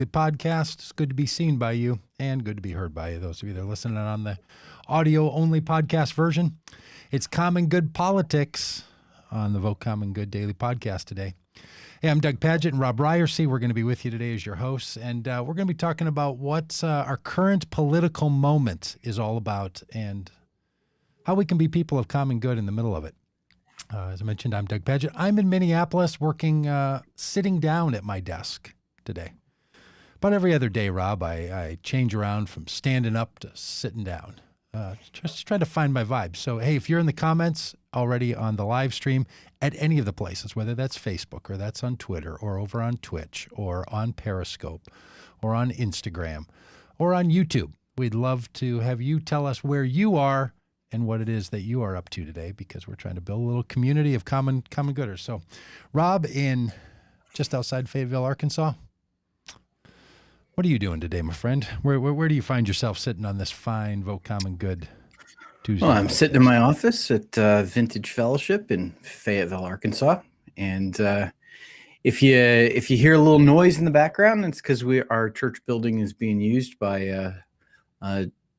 The podcast. It's good to be seen by you and good to be heard by you, those of you that are listening on the audio-only podcast version. It's Common Good Politics on the Vote Common Good Daily Podcast today. Hey, I'm Doug Pagitt and Robb Ryerse. We're going to be with you today as your hosts, and we're going to be talking about what our current political moment is all about and how we can be people of common good in the middle of it. As I mentioned, I'm Doug Pagitt. I'm in Minneapolis working, sitting down at my desk today. About every other day, Rob, I change around from standing up to sitting down. Just trying to find my vibe. So, hey, if you're in the comments already on the live stream at any of the places, whether that's Facebook or that's on Twitter or over on Twitch or on Periscope or on Instagram or on YouTube, we'd love to have you tell us where you are and what it is that you are up to today, because we're trying to build a little community of common gooders. So, Rob, in just outside Fayetteville, Arkansas, what are you doing today, my friend? Where do you find yourself sitting on this fine Vote Common Good Tuesday? Well, I'm sitting in my office at Vintage Fellowship in Fayetteville, Arkansas, and if you hear a little noise in the background, it's because our church building is being used by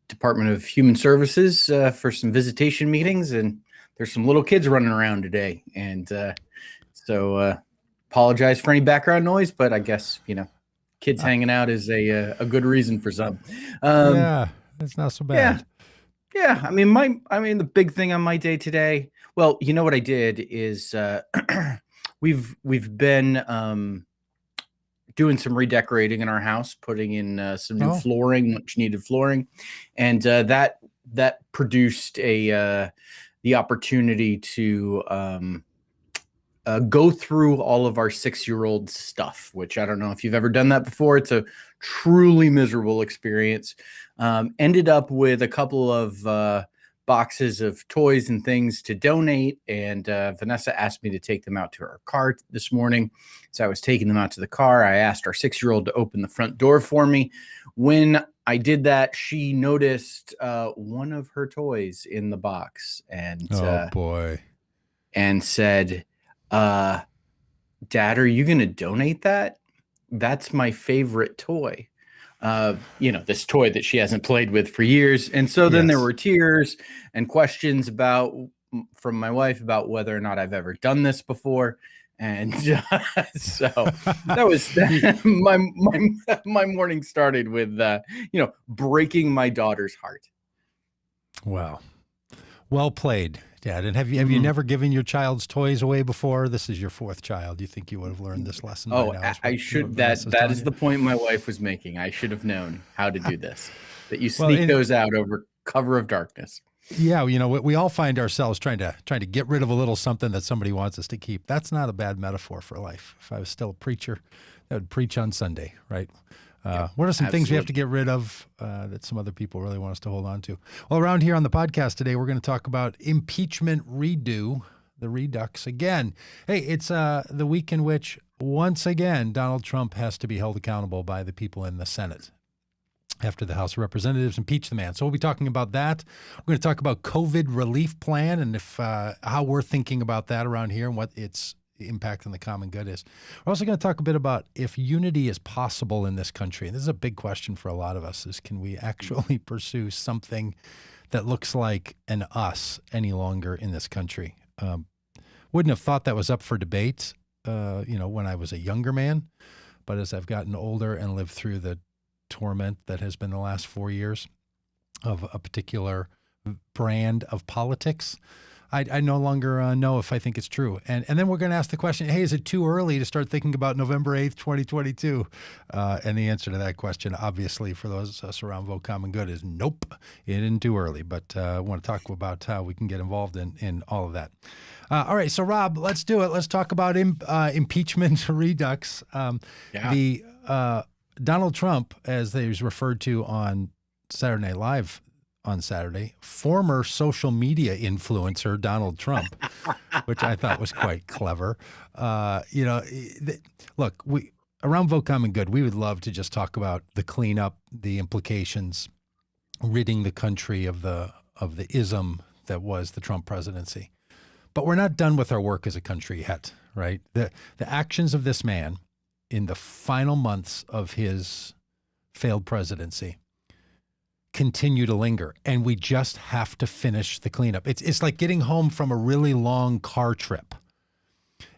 Department of Human Services for some visitation meetings, and there's some little kids running around today, and so apologize for any background noise, but I guess kids hanging out is a good reason for some. Yeah, that's not so bad. Yeah. I mean, the big thing on my day today. Well, you know what I did is we've been doing some redecorating in our house, putting in some new flooring, much needed flooring, and that produced the opportunity to go through all of our 6-year-old stuff, which I don't know if you've ever done that before. It's a truly miserable experience. Ended up with a couple of boxes of toys and things to donate, and Vanessa asked me to take them out to her car this morning. So I was taking them out to the car. I asked our 6-year-old to open the front door for me. When I did that, she noticed one of her toys in the box, and and said, Dad, are you going to donate that? That's my favorite toy. This toy that she hasn't played with for years. And so then there were tears and questions from my wife about whether or not I've ever done this before. And so that was my morning started with, breaking my daughter's heart. Wow. Well played, Dad. And have you never given your child's toys away before? This is your 4th child. Do you think you would have learned this lesson? I should. That is the point my wife was making. I should have known how to do this. That you sneak those out over cover of darkness. Yeah, we all find ourselves trying to get rid of a little something that somebody wants us to keep. That's not a bad metaphor for life. If I was still a preacher, I would preach on Sunday, right? What are some things we have to get rid of that some other people really want us to hold on to? Well, around here on the podcast today, we're going to talk about impeachment the redux again. Hey, it's the week in which, once again, Donald Trump has to be held accountable by the people in the Senate after the House of Representatives impeached the man. So we'll be talking about that. We're going to talk about COVID relief plan and how we're thinking about that around here and what its impact on the common good is. We're also going to talk a bit about if unity is possible in this country. And this is a big question for a lot of us, is can we actually pursue something that looks like an us any longer in this country? Wouldn't have thought that was up for debate, when I was a younger man. But as I've gotten older and lived through the torment that has been the last 4 years of a particular brand of politics, I no longer know if I think it's true. And then we're going to ask the question, hey, is it too early to start thinking about November 8th, 2022? And the answer to that question, obviously, for those of us around Vote Common Good is nope, it isn't too early. But I want to talk about how we can get involved in all of that. All right, so Rob, let's do it. Let's talk about impeachment redux. The Donald Trump, as he was referred to on Saturday Night Live on Saturday, former social media influencer Donald Trump, which I thought was quite clever. Look, around Vote Common Good, we would love to just talk about the cleanup, the implications, ridding the country of the ism that was the Trump presidency. But we're not done with our work as a country yet, right? The actions of this man in the final months of his failed presidency continue to linger, and we just have to finish the cleanup. It's like getting home from a really long car trip,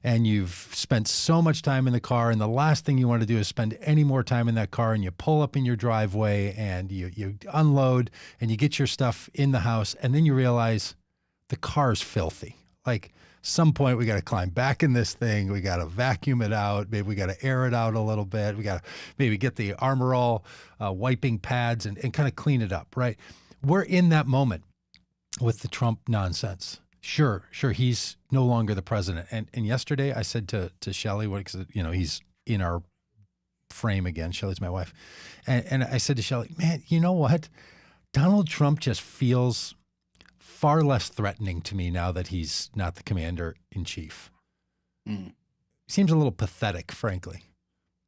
and you've spent so much time in the car, and the last thing you want to do is spend any more time in that car, and you pull up in your driveway, and you unload, and you get your stuff in the house, and then you realize the car's filthy. Like, some point we got to climb back in this thing. We got to vacuum it out. Maybe we got to air it out a little bit. We got to maybe get the Armor All wiping pads and kind of clean it up, right? We're in that moment with the Trump nonsense. Sure, he's no longer the president. And yesterday I said to Shelley, because he's in our frame again. Shelley's my wife. And I said to Shelley, man, you know what? Donald Trump just feels far less threatening to me now that he's not the commander-in-chief. Seems a little pathetic, frankly.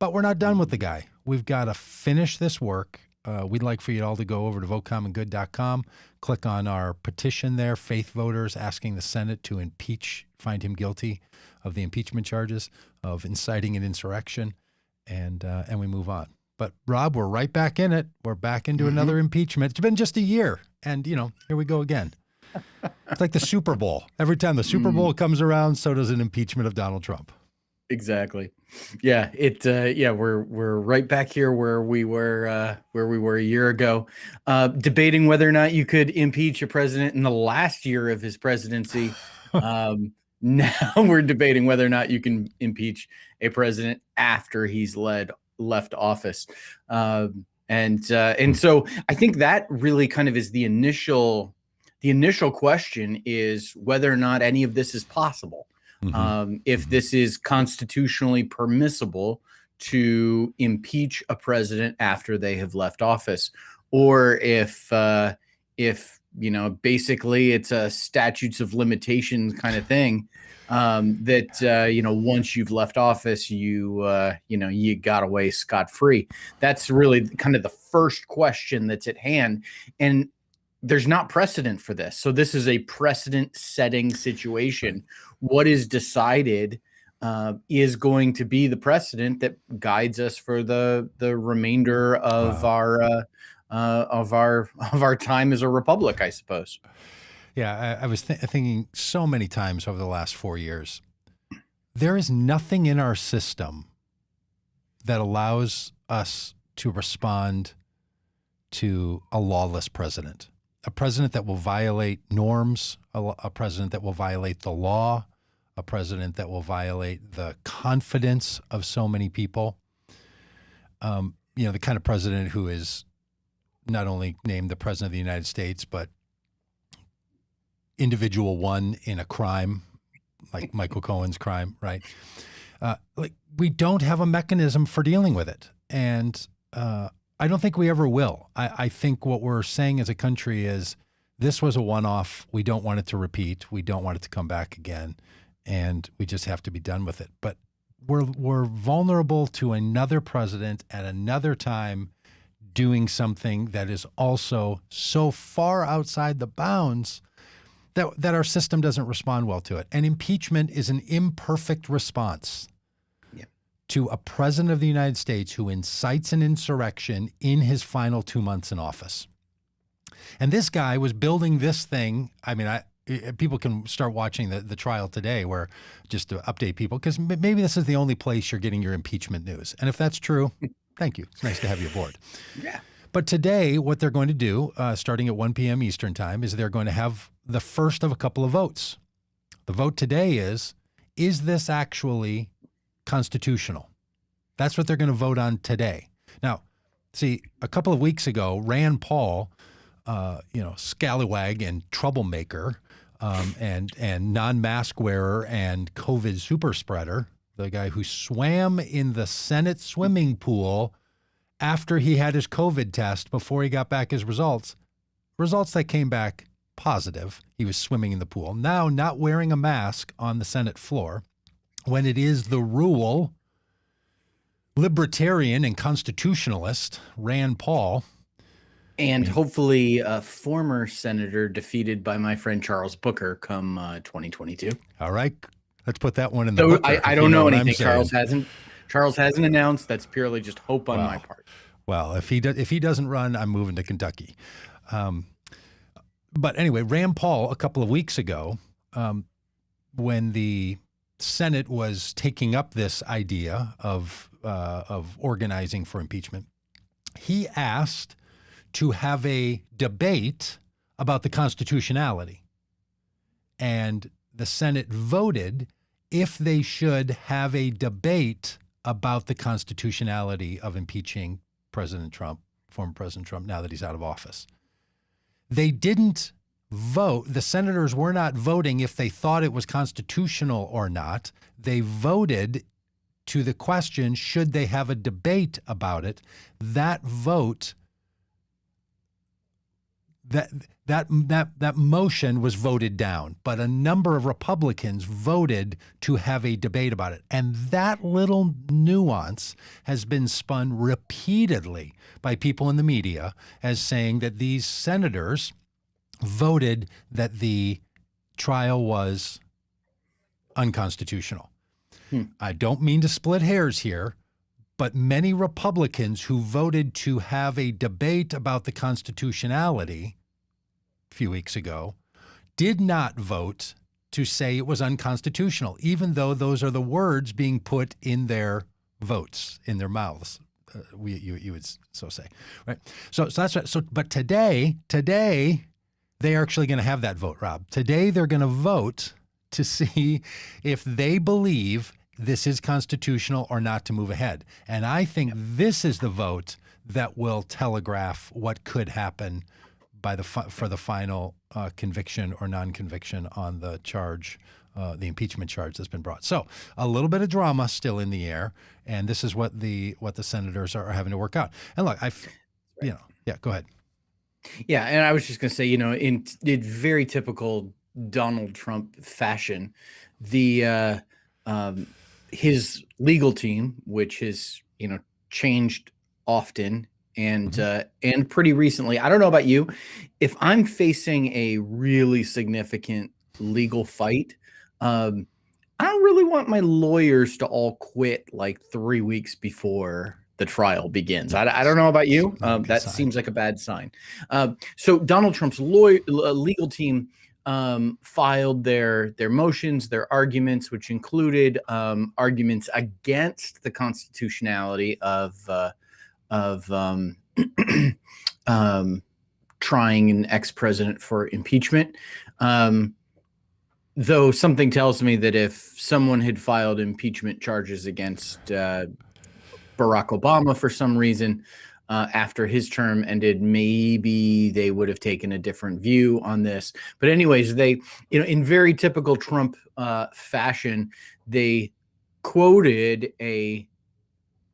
But we're not done with the guy. We've got to finish this work. We'd like for you all to go over to votecommongood.com, click on our petition there, faith voters asking the Senate to find him guilty of the impeachment charges of inciting an insurrection, and we move on. But Rob, we're right back in it. We're back into another impeachment. It's been just a year, and here we go again. It's like the Super Bowl. Every time the Super Bowl comes around, so does an impeachment of Donald Trump. Exactly. Yeah. We're right back here where we were a year ago, debating whether or not you could impeach a president in the last year of his presidency. Now we're debating whether or not you can impeach a president after he's left office. And so I think that really kind of is the initial question, is whether or not any of this is possible. If this is constitutionally permissible to impeach a president after they have left office, or if basically it's a statutes of limitations kind of thing, that once you've left office, you got away scot-free. That's really kind of the first question that's at hand, and there's not precedent for this. So this is a precedent-setting situation. What is decided is going to be the precedent that guides us for the remainder of our time as a republic, I suppose. Yeah, I was thinking so many times over the last 4 years, there is nothing in our system that allows us to respond to a lawless president. A president that will violate norms, a president that will violate the law, a president that will violate the confidence of so many people. The kind of president who is not only named the president of the United States, but individual one in a crime, like Michael Cohen's crime, right? We don't have a mechanism for dealing with it. And I don't think we ever will. I think what we're saying as a country is this was a one-off. We don't want it to repeat. We don't want it to come back again. And we just have to be done with it. But we're vulnerable to another president at another time doing something that is also so far outside the bounds that our system doesn't respond well to it. And impeachment is an imperfect response to a president of the United States who incites an insurrection in his final 2 months in office. And this guy was building this thing. I mean, people can start watching the trial today, where, just to update people, because maybe this is the only place you're getting your impeachment news. And if that's true, thank you. It's nice to have you aboard. Yeah. But today, what they're going to do, starting at 1 p.m. Eastern time, is they're going to have the first of a couple of votes. The vote today is this actually constitutional? That's what they're going to vote on today. Now, see, a couple of weeks ago, Rand Paul, scallywag and troublemaker, and non-mask wearer and COVID super spreader, the guy who swam in the Senate swimming pool after he had his COVID test before he got back his results that came back positive. He was swimming in the pool. Now, not wearing a mask on the Senate floor, when it is the rule, libertarian and constitutionalist Rand Paul. And hopefully a former senator defeated by my friend Charles Booker come 2022. All right. Let's put that one in the So book. I don't know anything Charles hasn't. Charles hasn't announced. That's purely just hope on my part. Well, if he doesn't run, I'm moving to Kentucky. But anyway, Rand Paul a couple of weeks ago, when the Senate was taking up this idea of organizing for impeachment, he asked to have a debate about the constitutionality. And the Senate voted if they should have a debate about the constitutionality of impeaching President Trump, former President Trump, now that he's out of office. They didn't vote. The senators were not voting if they thought it was constitutional or not. They voted to the question, should they have a debate about it? That vote, that motion was voted down, but a number of Republicans voted to have a debate about it. And that little nuance has been spun repeatedly by people in the media as saying that these senators voted that the trial was unconstitutional. I don't mean to split hairs here, but many Republicans who voted to have a debate about the constitutionality a few weeks ago did not vote to say it was unconstitutional, even though those are the words being put in their votes, in their mouths. You would so say, right? So that's right. So, but today they are actually going to have that vote, Rob. Today they're going to vote to see if they believe this is constitutional or not to move ahead. And I think this is the vote that will telegraph what could happen for the final conviction or non-conviction on the charge, the impeachment charge that's been brought. So a little bit of drama still in the air, and this is what the senators are having to work out. And look, go ahead. Yeah, and I was just going to say, in very typical Donald Trump fashion, his legal team, which has changed often and pretty recently. I don't know about you, if I'm facing a really significant legal fight, I don't really want my lawyers to all quit like 3 weeks before the trial begins. I don't know about you. That seems like a bad sign. So Donald Trump's legal team filed their motions, their arguments, which included arguments against the constitutionality of trying an ex-president for impeachment. Though something tells me that if someone had filed impeachment charges against Barack Obama for some reason after his term ended, maybe they would have taken a different view on this. But anyways, they, in very typical Trump fashion, they quoted a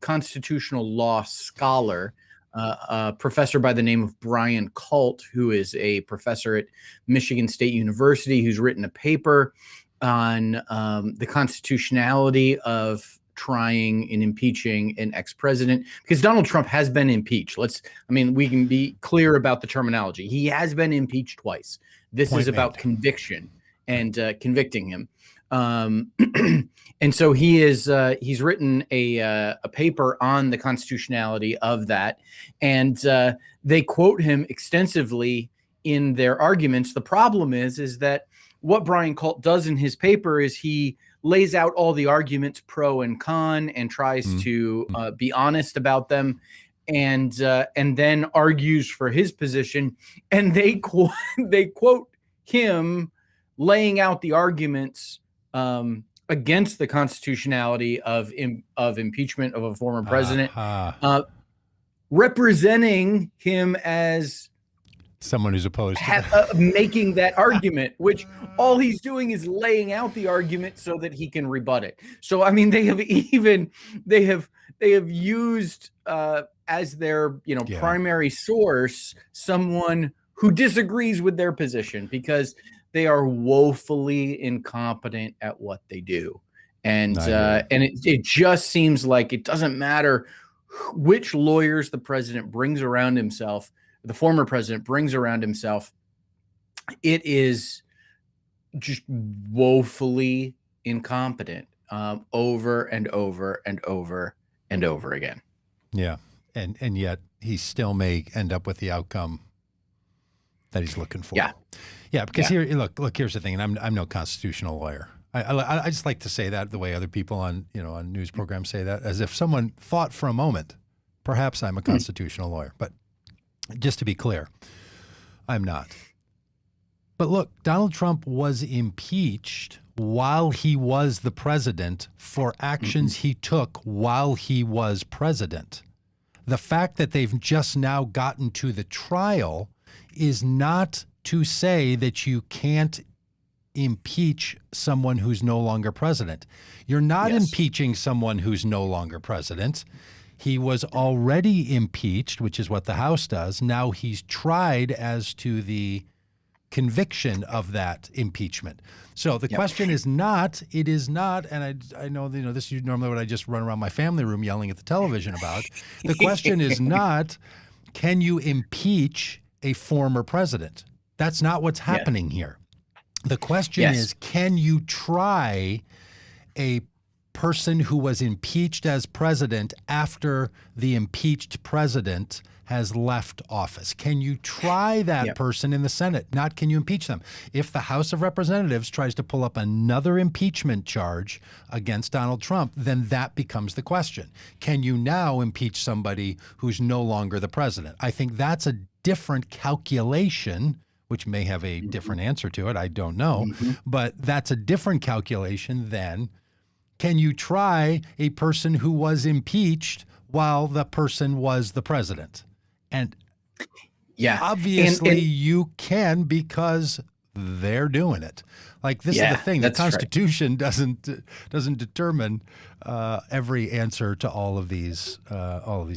constitutional law scholar, a professor by the name of Brian Colt, who is a professor at Michigan State University, who's written a paper on the constitutionality of trying and impeaching an ex-president, because Donald Trump has been impeached. We can be clear about the terminology. He has been impeached twice. This is about conviction and convicting him. And so he's written a paper on the constitutionality of that, and they quote him extensively in their arguments. The problem is that what Brian Colt does in his paper is he lays out all the arguments pro and con and tries to be honest about them, and then argues for his position. And they quote him laying out the arguments against the constitutionality of impeachment of a former president, representing him as someone who's opposed making that argument, which all he's doing is laying out the argument so that he can rebut it. So, they have used as their, primary source, someone who disagrees with their position, because they are woefully incompetent at what they do. And it just seems like it doesn't matter which lawyers the president brings around himself, the former president brings around himself. It is just woefully incompetent. over and over and over and over again. Yeah. And yet he still may end up with the outcome that he's looking for. Yeah. Yeah. Because here, look, here's the thing. And I'm no constitutional lawyer. I just like to say that the way other people on news programs say that, as if someone thought for a moment, perhaps I'm a constitutional lawyer. But just to be clear, I'm not. But look, Donald Trump was impeached while he was the president for actions he took while he was president. The fact that they've just now gotten to the trial is not to say that you can't impeach someone who's no longer president. You're not impeaching someone who's no longer president. He was already impeached, which is what the House does. Now he's tried as to the conviction of that impeachment. So the question is not, it is not, and I know, this is normally what I just run around my family room yelling at the television about. The question is not, can you impeach a former president? That's not what's happening here. The question is, can you try a person who was impeached as president after the impeached president has left office? Can you try that person in the Senate? Not can you impeach them? If the House of Representatives tries to pull up another impeachment charge against Donald Trump, then that becomes the question. Can you now impeach somebody who's no longer the president? I think that's a different calculation, which may have a different answer to it. I don't know. But that's a different calculation than, can you try a person who was impeached while the person was the president? And obviously you can, because they're doing it. Like, this is the thing. The Constitution doesn't determine every answer to all of these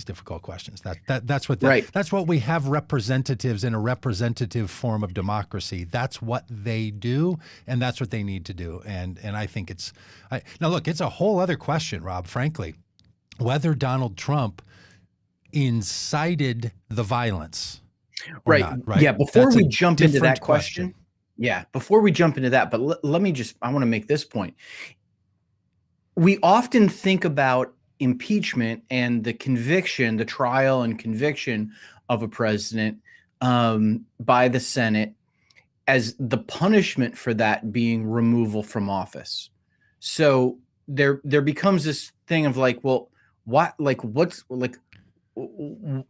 difficult questions. That's what we have representatives in a representative form of democracy. That's what they do, and that's what they need to do. And I think now look, it's a whole other question, Rob, frankly, whether Donald Trump incited the violence or not, right? Yeah, before we jump into that question. Yeah, before we jump into that, but let me I want to make this point. We often think about impeachment and the conviction, the trial and conviction of a president by the Senate as the punishment for that being removal from office. So there becomes this thing of like, well,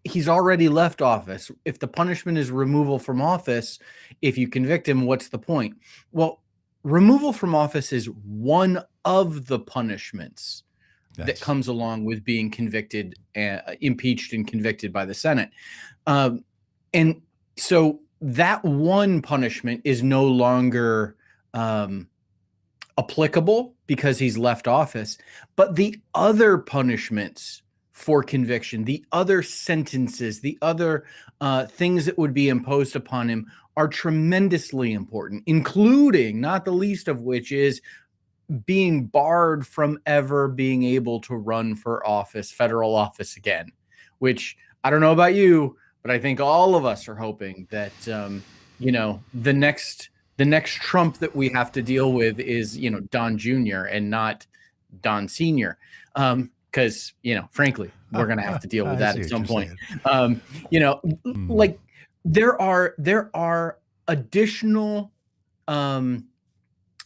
he's already left office. If the punishment is removal from office, if you convict him, what's the point? Well, removal from office is one of the punishments that comes along with being convicted, impeached and convicted by the Senate. And so that one punishment is no longer applicable because he's left office, but the other punishments for conviction, the other sentences, the other things that would be imposed upon him are tremendously important, including, not the least of which, is being barred from ever being able to run for office, federal office again, which I don't know about you, but I think all of us are hoping that, the next Trump that we have to deal with is, Don Jr. and not Don Sr. Because, frankly, we're going to have to deal with that at some point. Like, there are additional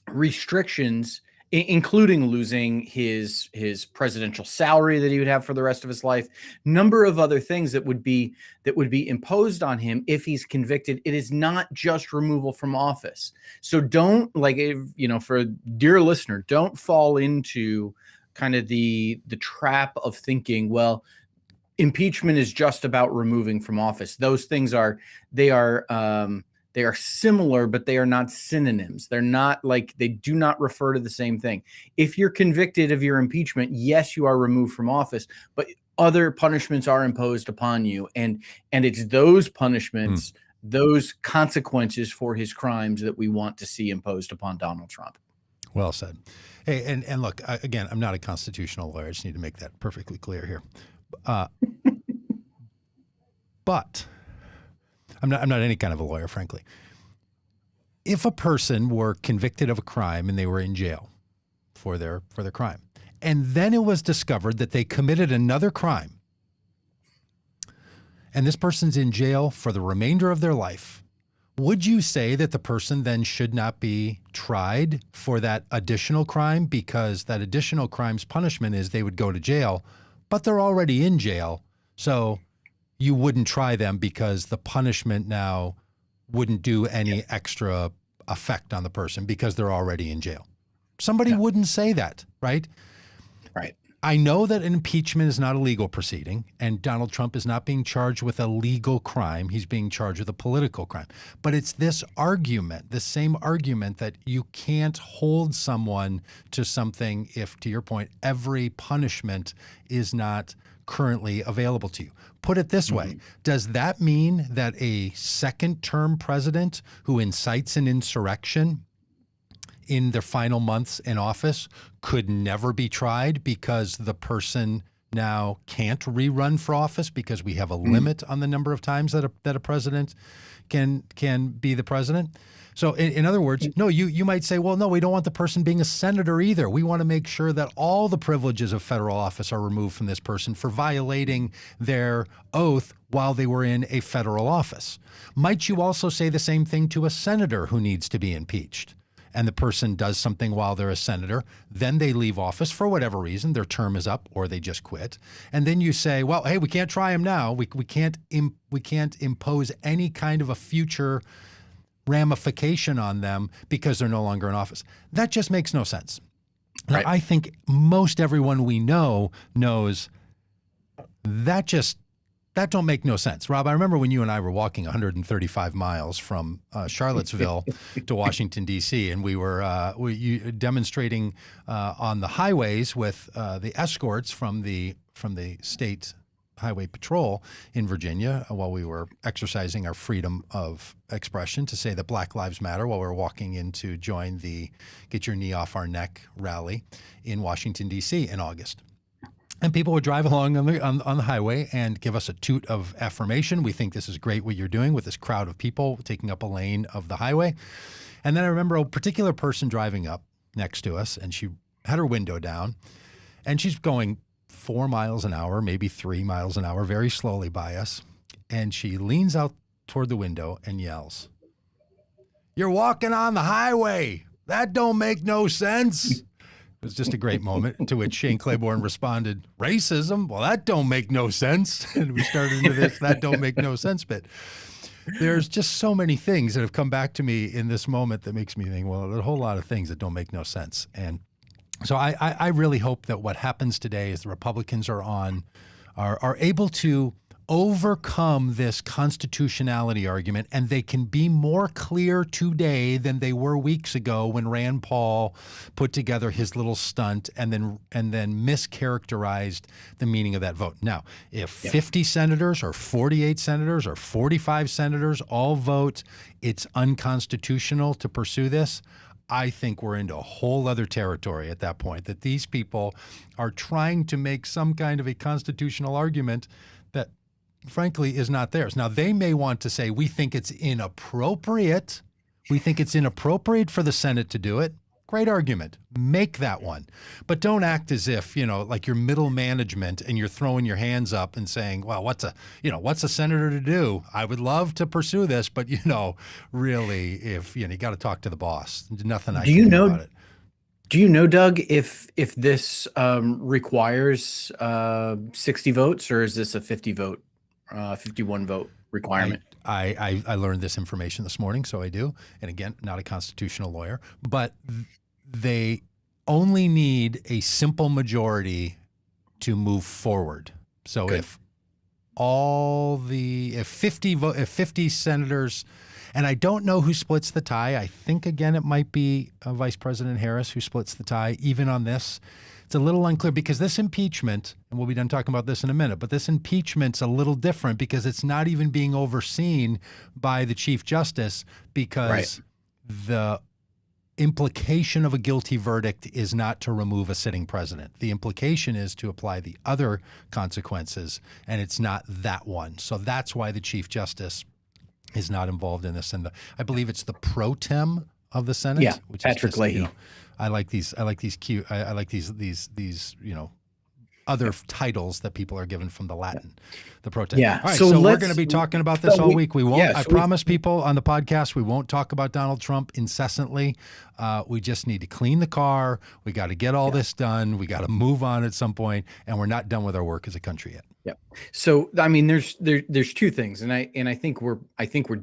restrictions, including losing his presidential salary that he would have for the rest of his life. Number of other things that would be imposed on him if he's convicted. It is not just removal from office. So don't, for a dear listener, don't fall into kind of the trap of thinking, well, impeachment is just about removing from office. Those things are similar, but they are not synonyms. They're not they do not refer to the same thing. If you're convicted of your impeachment, yes, you are removed from office, but other punishments are imposed upon you. And it's those punishments, those consequences for his crimes that we want to see imposed upon Donald Trump. Well said. Hey, and look, again, I'm not a constitutional lawyer. I just need to make that perfectly clear here. But I'm not any kind of a lawyer, frankly. If a person were convicted of a crime and they were in jail for their crime. And then it was discovered that they committed another crime. And this person's in jail for the remainder of their life. Would you say that the person then should not be tried for that additional crime, because that additional crime's punishment is they would go to jail, but they're already in jail, so you wouldn't try them because the punishment now wouldn't do any extra effect on the person because they're already in jail? Somebody wouldn't say that, right? Right. I know that an impeachment is not a legal proceeding, and Donald Trump is not being charged with a legal crime. He's being charged with a political crime. But it's this argument, the same argument, that you can't hold someone to something if, to your point, every punishment is not currently available to you. Put it this way, does that mean that a second-term president who incites an insurrection in their final months in office could never be tried because the person now can't rerun for office because we have a limit on the number of times that a president can be the president? So in other words, no, you might say, well, no, we don't want the person being a senator either. We want to make sure that all the privileges of federal office are removed from this person for violating their oath while they were in a federal office. Might you also say the same thing to a senator who needs to be impeached? And the person does something while they're a senator, then they leave office for whatever reason, their term is up or they just quit. And then you say, well, hey, we can't try him now. We can't impose any kind of a future ramification on them because they're no longer in office. That just makes no sense. Right. Now, I think most everyone we know knows that don't make no sense. Rob, I remember when you and I were walking 135 miles from Charlottesville to Washington, D.C., and we were demonstrating on the highways with the escorts from the state highway patrol in Virginia while we were exercising our freedom of expression to say that Black Lives Matter while we were walking in to join the Get Your Knee Off Our Neck rally in Washington, D.C. in August. And people would drive along on the highway and give us a toot of affirmation. We think this is great what you're doing with this crowd of people taking up a lane of the highway. And then I remember a particular person driving up next to us, and she had her window down, and she's going 4 miles an hour, maybe 3 miles an hour, very slowly by us. And she leans out toward the window and yells, "You're walking on the highway. That don't make no sense." It was just a great moment, to which Shane Claiborne responded, "Racism? Well, that don't make no sense." And we started into this "that don't make no sense" bit. There's just so many things that have come back to me in this moment that makes me think, well, there's a whole lot of things that don't make no sense. And so I really hope that what happens today is the Republicans are able to overcome this constitutionality argument, and they can be more clear today than they were weeks ago when Rand Paul put together his little stunt and then mischaracterized the meaning of that vote. Now, if 50 senators or 48 senators or 45 senators all vote it's unconstitutional to pursue this, I think we're into a whole other territory at that point, that these people are trying to make some kind of a constitutional argument that frankly is not theirs. Now, they may want to say, we think it's inappropriate. We think it's inappropriate for the Senate to do it. Great argument. Make that one. But don't act as if, like you're middle management and you're throwing your hands up and saying, well, what's a senator to do? I would love to pursue this, but, really, if, you got to talk to the boss. Nothing I can do about it. Do you know, Doug, if this requires 60 votes, or is this a 51 vote requirement? I learned this information this morning, so I do. And again, not a constitutional lawyer, but they only need a simple majority to move forward. So Good. if 50 senators, and I don't know who splits the tie. I think again it might be Vice President Harris who splits the tie even on this. It's a little unclear because this impeachment, and we'll be done talking about this in a minute, but this impeachment's a little different because it's not even being overseen by the Chief Justice, because the implication of a guilty verdict is not to remove a sitting president. The implication is to apply the other consequences, and it's not that one. So that's why the Chief Justice is not involved in this. And I believe it's the pro tem of the Senate, Yeah, which is Patrick just, Leahy. I like these cute, I like these, other titles that people are given from the Latin, the protest. Yeah. All right, So so we're going to let's. be talking about this all week. We won't. Yeah. I So we, promise people on the podcast we won't talk about Donald Trump incessantly. We just need to clean the car. We got to get all this done. We got to move on at some point, and we're not done with our work as a country yet. Yeah. So I mean, there's two things, and I think we're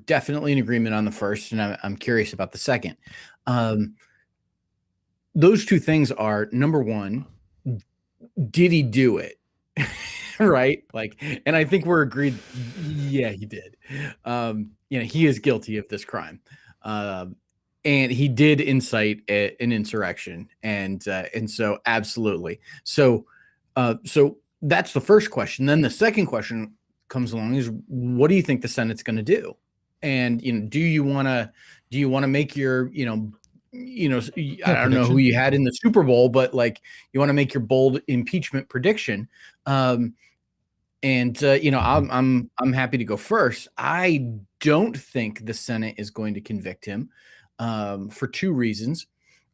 definitely in agreement on the first, and I'm curious about the second. Those two things are, number one, did he do it? Right? Like, and I think we're agreed. Yeah, he did. He is guilty of this crime. And he did incite an insurrection. And so absolutely. So that's the first question. Then the second question comes along is, what do you think the Senate's going to do? And, do you want to make your, I don't know who you had in the Super Bowl, but like, you want to make your bold impeachment prediction. I'm happy to go first. I don't think the Senate is going to convict him for two reasons.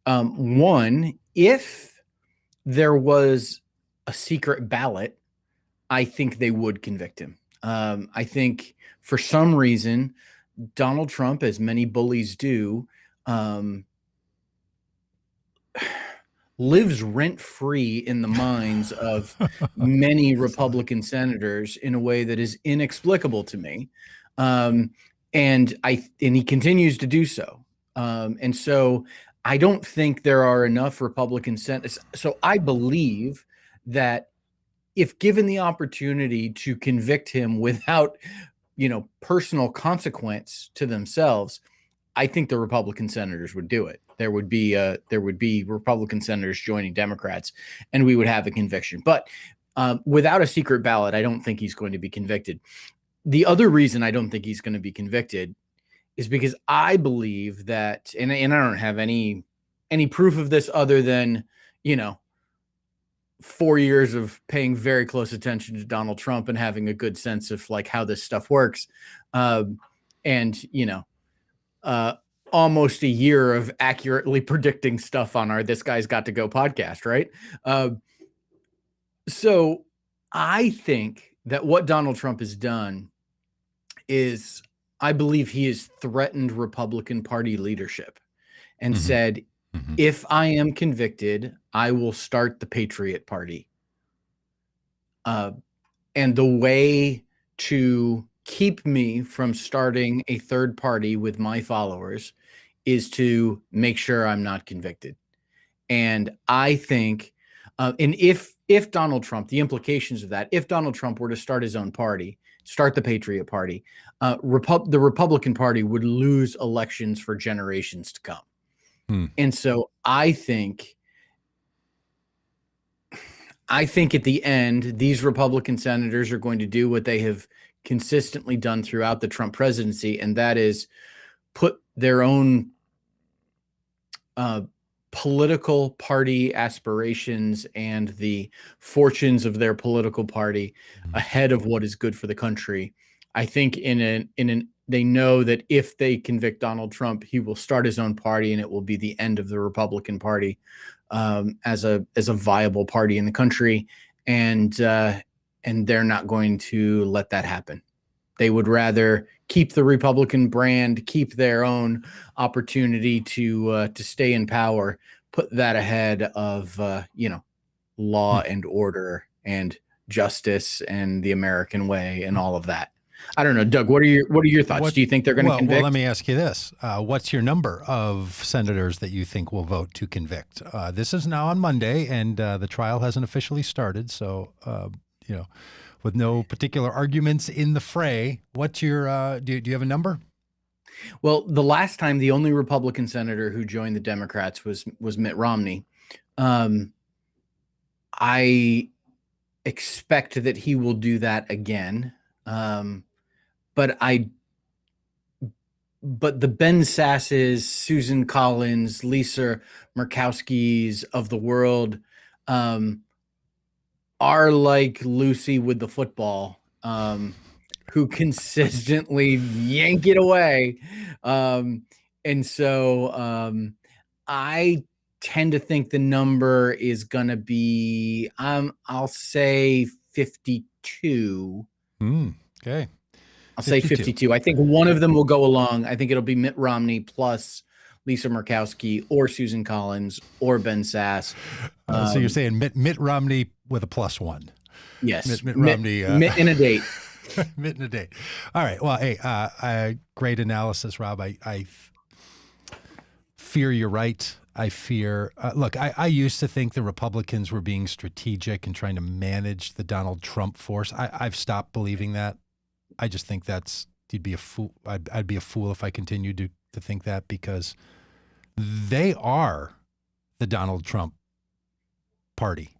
One, if there was a secret ballot, I think they would convict him. I think for some reason, Donald Trump, as many bullies do, lives rent-free in the minds of many Republican senators in a way that is inexplicable to me. And he continues to do so. And so I don't think there are enough Republican senators. So I believe that if given the opportunity to convict him without, personal consequence to themselves, I think the Republican senators would do it. There would be Republican senators joining Democrats, and we would have a conviction. But without a secret ballot, I don't think he's going to be convicted. The other reason I don't think he's going to be convicted is because I believe that, and I don't have any proof of this other than 4 years of paying very close attention to Donald Trump and having a good sense of like how this stuff works, almost a year of accurately predicting stuff on our This Guy's Got to Go podcast, right? So I think that what Donald Trump has done is, I believe he has threatened Republican Party leadership and said, if I am convicted, I will start the Patriot Party. And the way to keep me from starting a third party with my followers is to make sure I'm not convicted. And I think, and if Donald Trump, the implications of that, if Donald Trump were to start his own party, start the Patriot Party, the Republican Party would lose elections for generations to come. And so I think at the end, these Republican senators are going to do what they have consistently done throughout the Trump presidency, and that is put their own political party aspirations and the fortunes of their political party ahead of what is good for the country. I think they know that if they convict Donald Trump, he will start his own party, and it will be the end of the Republican Party as a viable party in the country, and they're not going to let that happen. They would rather keep the Republican brand, keep their own opportunity to stay in power, put that ahead of law and order and justice and the American way and all of that. I don't know, Doug. What are your thoughts? Do you think they're going to convict? Well, let me ask you this: what's your number of senators that you think will vote to convict? This is now on Monday, and the trial hasn't officially started. So, with no particular arguments in the fray, what's your? Do you have a number? Well, the last time, the only Republican senator who joined the Democrats was Mitt Romney. I expect that he will do that again. But the Ben Sasses, Susan Collins, Lisa Murkowski's of the world are like Lucy with the football, who consistently yank it away. And so I tend to think the number is going to be, I'll say 52. Okay. I'll say 52. I think one of them will go along. I think it'll be Mitt Romney plus Lisa Murkowski or Susan Collins or Ben Sasse. So you're saying Mitt Romney with a +1. Yes. Mitt Romney. Mitt in a date. Mitt in a date. All right. Well, hey, great analysis, Rob. I fear you're right. I fear, look, I used to think the Republicans were being strategic and trying to manage the Donald Trump force. I've stopped believing that. I just think you'd be a fool. I'd be a fool if I continued to think that, because they are the Donald Trump party.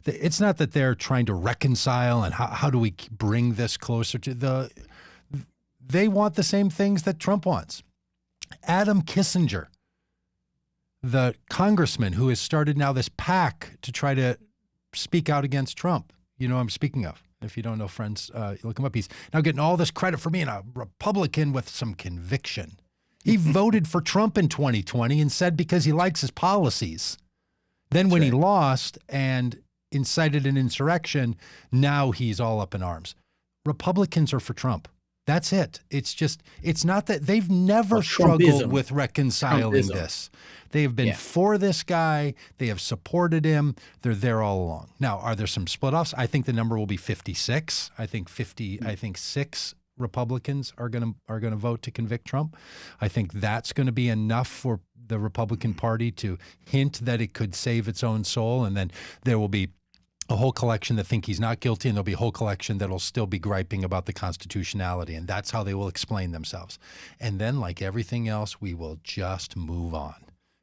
It's not that they're trying to reconcile and how do we bring this closer to they want the same things that Trump wants. Adam Kissinger, the congressman who has started now this pack to try to speak out against Trump. You know who I'm speaking of. If you don't know, friends, look him up. He's now getting all this credit for being a Republican with some conviction. He voted for Trump in 2020 and said because he likes his policies. Then when he lost and incited an insurrection, now he's all up in arms. Republicans are for Trump. That's it. It's not that they've never struggled with reconciling this. They have been for this guy. They have supported him. They're there all along. Now, are there some split offs? I think the number will be 56. I think 6 Republicans are going to vote to convict Trump. I think that's going to be enough for the Republican Party to hint that it could save its own soul, and then there will be a whole collection that think he's not guilty, and there'll be a whole collection that'll still be griping about the constitutionality, and that's how they will explain themselves. And then, like everything else, we will just move on,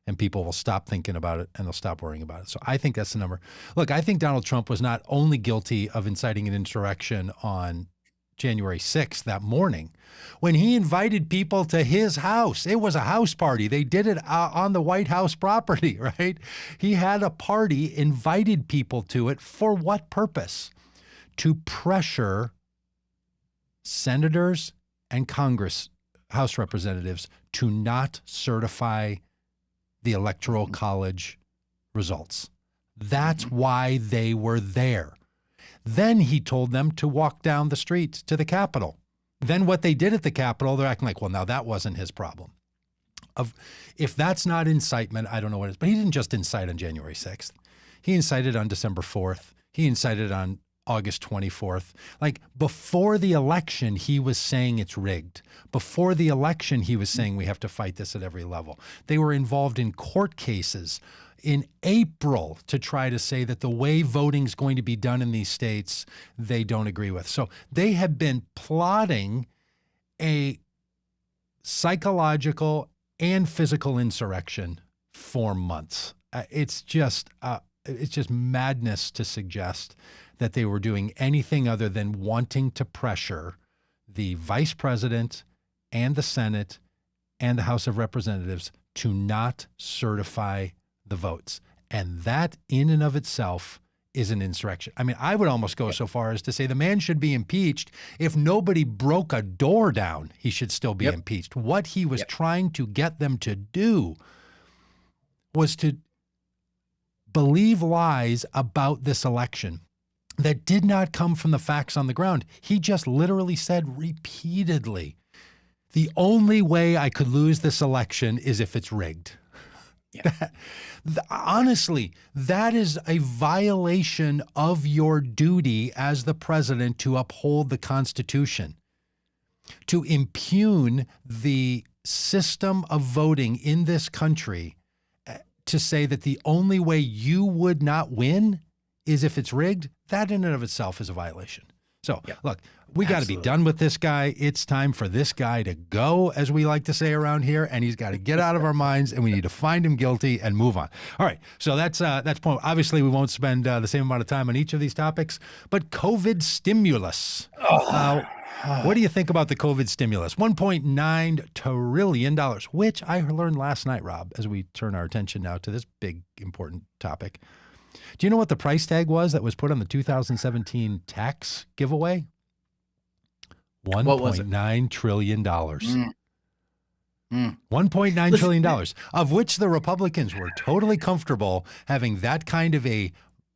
and people will stop thinking about it, and they'll stop worrying about it. So I think that's the number. Look, I think Donald Trump was not only guilty of inciting an insurrection on January 6th, that morning, when he invited people to his house. It was a house party. They did it on the White House property, right? He had a party, invited people to it. For what purpose? To pressure senators and House representatives to not certify the Electoral College results. That's why they were there. Then he told them to walk down the street to the Capitol. Then what they did at the Capitol, they're acting like, well, now that wasn't his problem. If that's not incitement, I don't know what it is. But he didn't just incite on January 6th. He incited on December 4th. He incited on August 24th. Like, before the election, he was saying it's rigged. Before the election, he was saying we have to fight this at every level. They were involved in court cases in April to try to say that the way voting is going to be done in these states, they don't agree with. So they have been plotting a psychological and physical insurrection for months. It's just madness to suggest that they were doing anything other than wanting to pressure the vice president and the Senate and the House of Representatives to not certify the votes. And that in and of itself is an insurrection. I mean, I would almost go so far as to say the man should be impeached. If nobody broke a door down, he should still be impeached. What he was trying to get them to do was to believe lies about this election that did not come from the facts on the ground. He just literally said repeatedly, the only way I could lose this election is if it's rigged. Honestly, that is a violation of your duty as the president to uphold the Constitution. To impugn the system of voting in this country, to say that the only way you would not win is if it's rigged, that in and of itself is a violation. So, look, we got to be done with this guy. It's time for this guy to go, as we like to say around here, and he's got to get out of our minds, and we need to find him guilty and move on. All right, so that's point. Obviously, we won't spend the same amount of time on each of these topics, but COVID stimulus. What do you think about the COVID stimulus? $1.9 trillion, which I learned last night, Rob, as we turn our attention now to this big, important topic. Do you know what the price tag was that was put on the 2017 tax giveaway? $1.9 trillion. $1.9 trillion, of which the Republicans were totally comfortable having that kind of a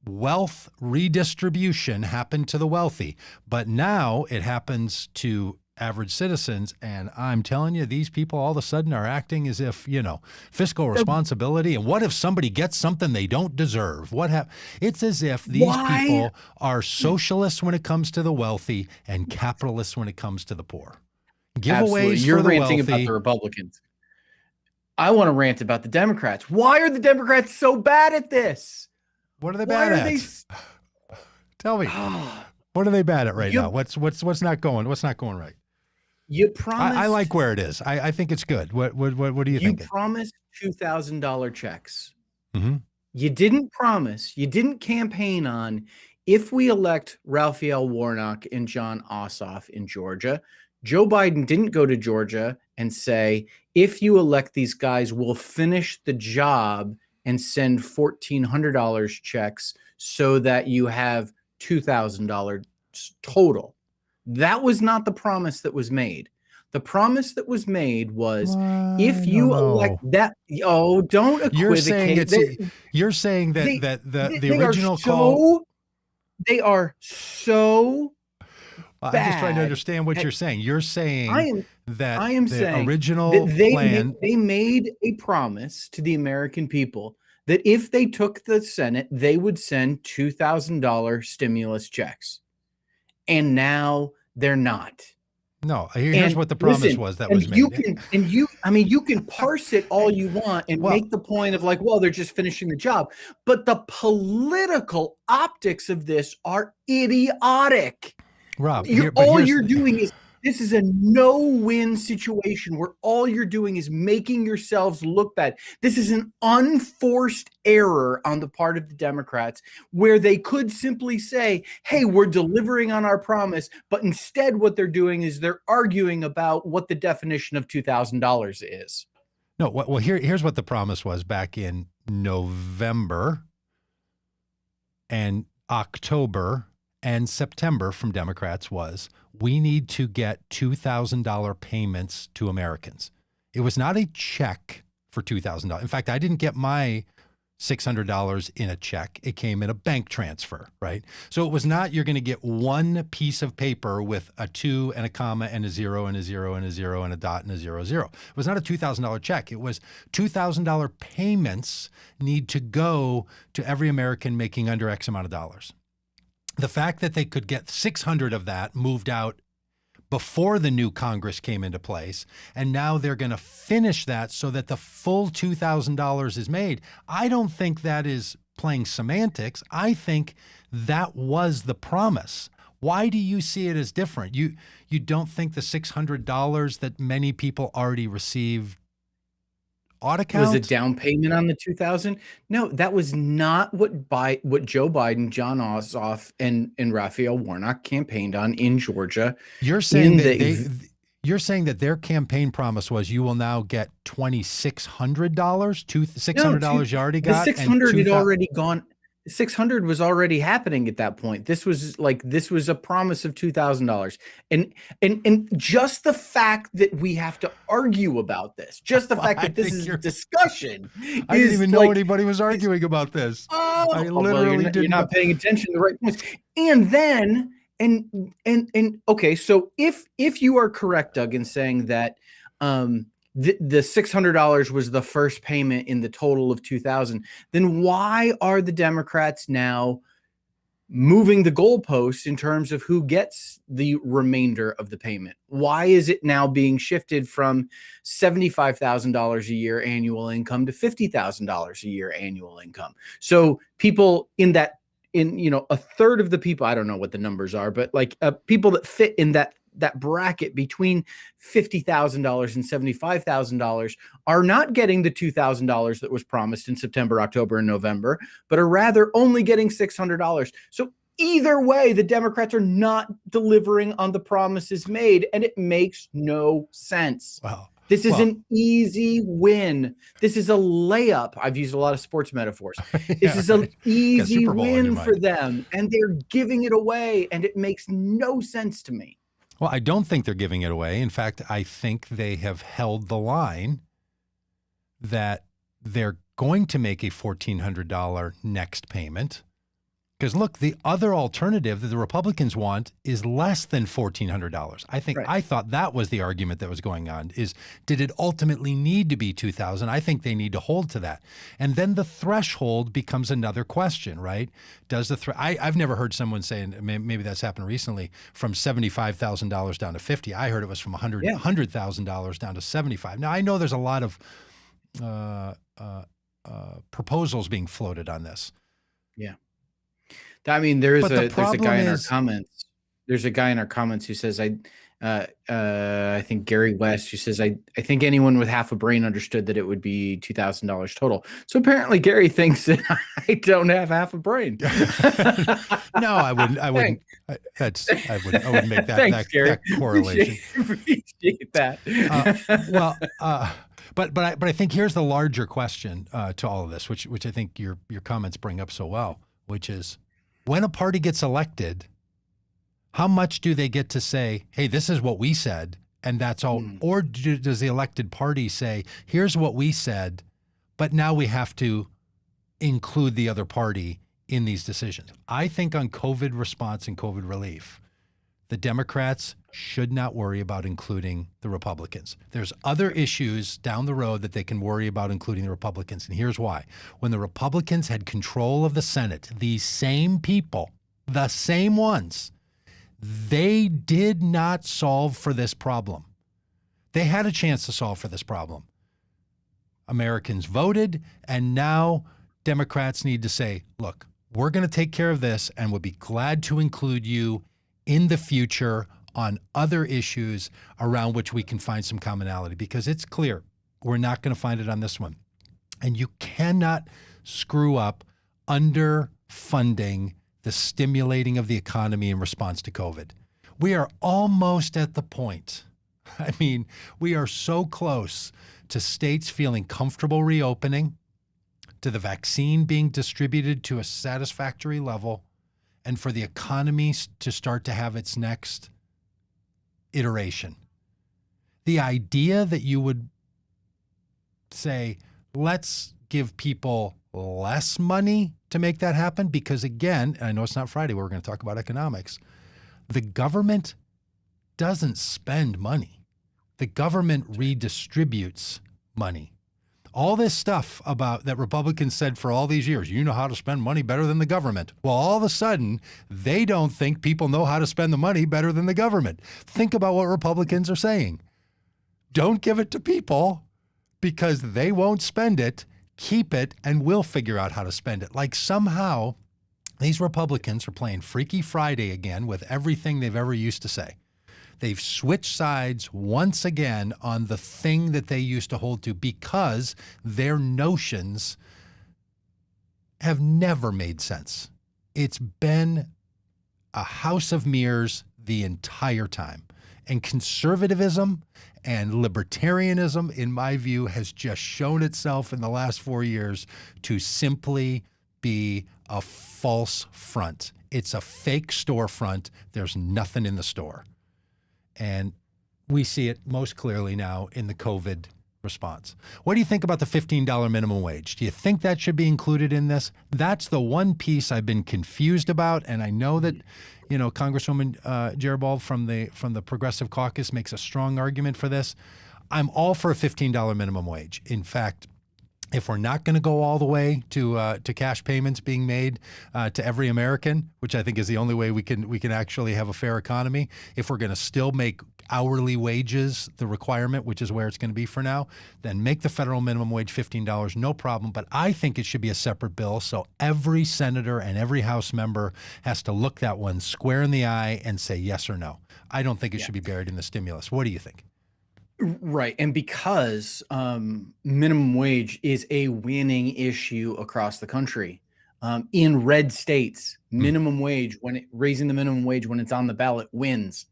wealth redistribution happen to the wealthy. But now it happens to average citizens. And I'm telling you, these people all of a sudden are acting as if, fiscal responsibility. And what if somebody gets something they don't deserve? It's as if these people are socialists when it comes to the wealthy and capitalists when it comes to the poor. Giveaways You're for the ranting wealthy. about the Republicans. I want to rant about the Democrats. Why are the Democrats so bad at this? What are they bad at? Tell me. What are they bad at right now? What's not going? What's not going right? You promised. I like where it is. I think it's good. What do you think? You promised $2,000 checks. Mm-hmm. You didn't promise. You didn't campaign on, if we elect Raphael Warnock and Jon Ossoff in Georgia. Joe Biden didn't go to Georgia and say, if you elect these guys, we'll finish the job and send $1,400 checks so that you have $2,000 total. That was not the promise that was made. The promise that was made was, if you elect that, don't equivocate. You're saying that the original call. They are so I'm just trying to understand what you're saying. You're saying the original plan. They made a promise to the American people that if they took the Senate, they would send $2,000 stimulus checks. And now they're not. No, here's what the promise was that was made. You can parse it all you want and make the point of they're just finishing the job. But the political optics of this are idiotic. Rob, you're doing is, this is a no-win situation where all you're doing is making yourselves look bad. This is an unforced error on the part of the Democrats where they could simply say, hey, we're delivering on our promise. But instead, what they're doing is they're arguing about what the definition of $2,000 is. No, well, here's what the promise was back in November and October and September from Democrats was, we need to get $2,000 payments to Americans. It was not a check for $2,000. In fact, I didn't get my $600 in a check. It came in a bank transfer, right? So it was not, you're going to get one piece of paper with a 2 and a comma and a 0 and a 0 and a 0 and a dot and a 0, 0. It was not a $2,000 check. It was $2,000 payments need to go to every American making under X amount of dollars. The fact that they could get 600 of that moved out before the new Congress came into place, and now they're going to finish that so that the full $2,000 is made. I don't think that is playing semantics. I think that was the promise. Why do you see it as different? You don't think the $600 that many people already received ought to count? Was it down payment on the $2,000? No, that was not what Joe Biden, Jon Ossoff, and Raphael Warnock campaigned on in Georgia. You're saying that their campaign promise was you will now get $2,600, $600 you already got. The 600 had already gone. 600 was already happening at that point. This was a promise of $2,000. And just the fact that we have to argue about this, just the fact that this is a discussion. I didn't even know anybody was arguing about this. I literally didn't. You're not paying attention to the right points. And then, okay, so if you are correct, Doug, in saying that the $600 was the first payment in the total of $2,000, then why are the Democrats now moving the goalposts in terms of who gets the remainder of the payment? Why is it now being shifted from $75,000 a year annual income to $50,000 a year annual income? So people in a third of the people, I don't know what the numbers are, but people that fit in that bracket between $50,000 and $75,000 are not getting the $2,000 that was promised in September, October, and November, but are rather only getting $600. So either way, the Democrats are not delivering on the promises made, and it makes no sense. Wow. This is an easy win. This is a layup. I've used a lot of sports metaphors. This is an easy win for them, and they're giving it away, and it makes no sense to me. Well, I don't think they're giving it away. In fact, I think they have held the line that they're going to make a $1,400 next payment. Because look, the other alternative that the Republicans want is less than $1,400. I thought that was the argument that was going on, is did it ultimately need to be $2,000? I think they need to hold to that. And then the threshold becomes another question, right? Does I've never heard someone say, and maybe that's happened recently, from $75,000 down to 50. I heard it was from $100,000 down to 75. Now I know there's a lot of proposals being floated on this. Yeah. I mean, there's a guy in our comments. There's a guy in our comments who says, I think Gary West, who says, I think anyone with half a brain understood that it would be $2,000 total. So apparently Gary thinks that I don't have half a brain. No, I wouldn't. I wouldn't make that correlation. Appreciate that. But I think here's the larger question to all of this, which I think your comments bring up so well, which is, when a party gets elected, how much do they get to say, hey, this is what we said, and that's all? Or does the elected party say, here's what we said, but now we have to include the other party in these decisions? I think on COVID response and COVID relief, the Democrats should not worry about including the Republicans. There's other issues down the road that they can worry about including the Republicans. And here's why. When the Republicans had control of the Senate, these same people, the same ones, they did not solve for this problem. They had a chance to solve for this problem. Americans voted, and now Democrats need to say, look, we're going to take care of this, and we'll be glad to include you in the future on other issues around which we can find some commonality, because it's clear we're not going to find it on this one. And you cannot screw up underfunding the stimulating of the economy in response to COVID. We are almost at the point. I mean, we are so close to states feeling comfortable reopening, to the vaccine being distributed to a satisfactory level, and for the economy to start to have its next iteration. The idea that you would say, let's give people less money to make that happen, because again, and I know it's not Friday, we're going to talk about economics, the government doesn't spend money. The government redistributes money. All this stuff about that Republicans said for all these years, you know how to spend money better than the government. Well, all of a sudden, they don't think people know how to spend the money better than the government. Think about what Republicans are saying. Don't give it to people because they won't spend it. Keep it, and we'll figure out how to spend it. Like somehow these Republicans are playing Freaky Friday again with everything they've ever used to say. They've switched sides once again on the thing that they used to hold to, because their notions have never made sense. It's been a house of mirrors the entire time. And conservatism and libertarianism, in my view, has just shown itself in the last 4 years to simply be a false front. It's a fake storefront. There's nothing in the store. And we see it most clearly now in the COVID response. What do you think about the $15 minimum wage? Do you think that should be included in this? That's the one piece I've been confused about. And I know that, Congresswoman Jaribold from the Progressive Caucus makes a strong argument for this. I'm all for a $15 minimum wage. In fact, if we're not going to go all the way to cash payments being made to every American, which I think is the only way we can actually have a fair economy, if we're going to still make hourly wages the requirement, which is where it's going to be for now, then make the federal minimum wage $15, no problem. But I think it should be a separate bill, so every senator and every House member has to look that one square in the eye and say yes or no. I don't think it should be buried in the stimulus. What do you think? Right. And because minimum wage is a winning issue across the country, in red states, minimum wage, raising the minimum wage when it's on the ballot wins.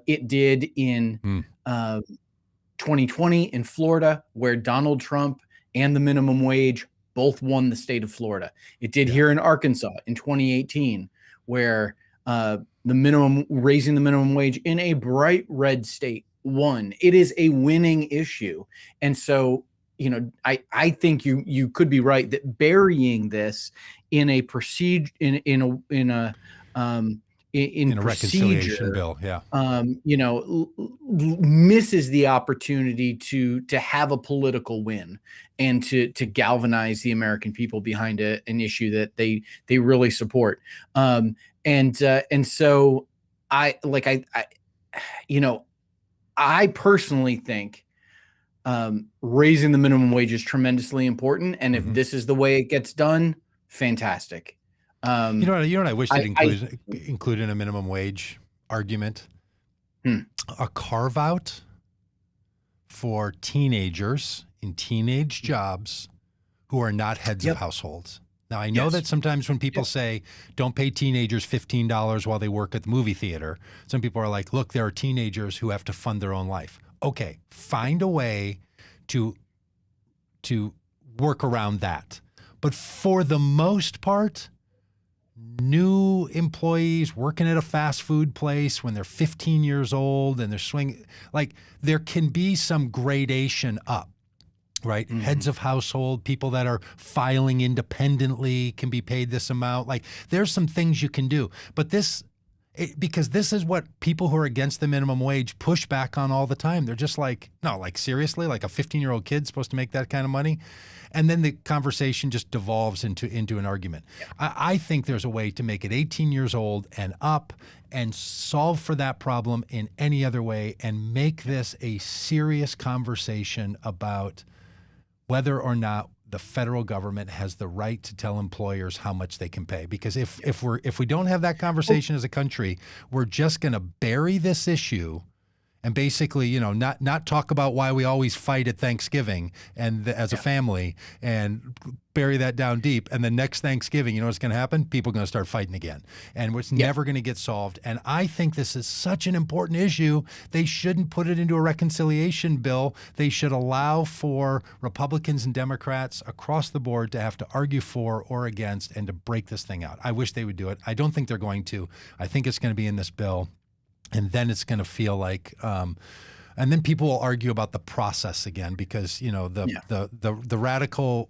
It did in 2020 in Florida, where Donald Trump and the minimum wage both won the state of Florida. It did here in Arkansas in 2018, where raising the minimum wage in a bright red state won. It is a winning issue. And so, I think you could be right that burying this in a procedure, in a reconciliation bill, misses the opportunity to have a political win and to galvanize the American people behind an issue that they really support. And so I personally think raising the minimum wage is tremendously important. And if this is the way it gets done, fantastic. You know what I wish they'd include in a minimum wage argument? A carve out for teenagers in teenage jobs who are not heads of households. Now, I know that sometimes when people say don't pay teenagers $15 while they work at the movie theater, some people are like, look, there are teenagers who have to fund their own life. Okay, find a way to work around that. But for the most part, new employees working at a fast food place when they're 15 years old and they're swinging, like there can be some gradation up, right? Heads of household, people that are filing independently can be paid this amount. Like there's some things you can do, but because this is what people who are against the minimum wage push back on all the time. They're just like, no, like seriously, like a 15-year-old kid's supposed to make that kind of money? And then the conversation just devolves into an argument. I think there's a way to make it 18 years old and up and solve for that problem in any other way and make this a serious conversation about whether or not the federal government has the right to tell employers how much they can pay. Because if we don't have that conversation as a country, we're just going to bury this issue and basically, not talk about why we always fight at Thanksgiving and as a family and bury that down deep. And the next Thanksgiving, you know what's going to happen? People are going to start fighting again. And it's never going to get solved. And I think this is such an important issue. They shouldn't put it into a reconciliation bill. They should allow for Republicans and Democrats across the board to have to argue for or against and to break this thing out. I wish they would do it. I don't think they're going to. I think it's going to be in this bill. And then it's going to feel like, and then people will argue about the process again because the radical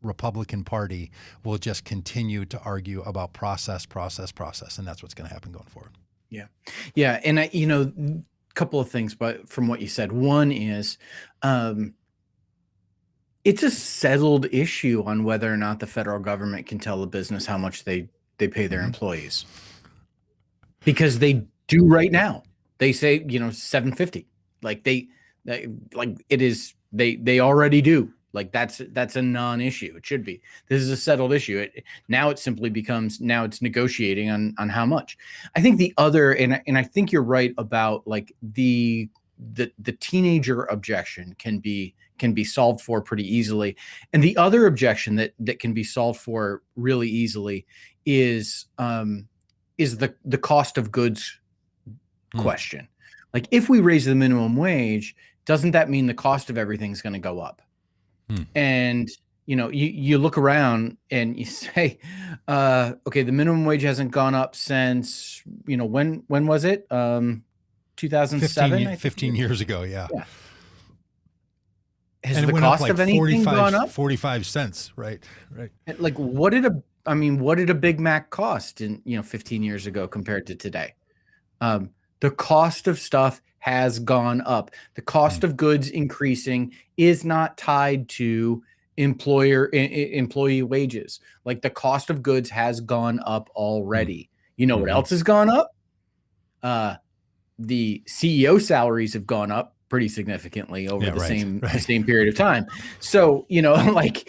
Republican Party will just continue to argue about process, and that's what's going to happen going forward. Yeah, and a couple of things, but from what you said, one is, it's a settled issue on whether or not the federal government can tell a business how much they pay their employees, because they do right now. They say, $750. Like they already do. Like that's a non-issue. It should be. This is a settled issue. Now it simply becomes, now it's negotiating on how much. I think the other, and I think you're right about like the teenager objection can be solved for pretty easily. And the other objection that can be solved for really easily is the cost of goods question. Like if we raise the minimum wage, doesn't that mean the cost of everything's going to go up? And you look around and you say, okay, the minimum wage hasn't gone up since when was it? 2007, 15 years ago. Yeah. Has the cost of anything gone up? 45 cents, right? Like what did a Big Mac cost in 15 years ago compared to today? The cost of stuff has gone up. The cost of goods increasing is not tied to employee wages. Like the cost of goods has gone up already. You know what else has gone up? The CEO salaries have gone up pretty significantly over the same period of time. So, let's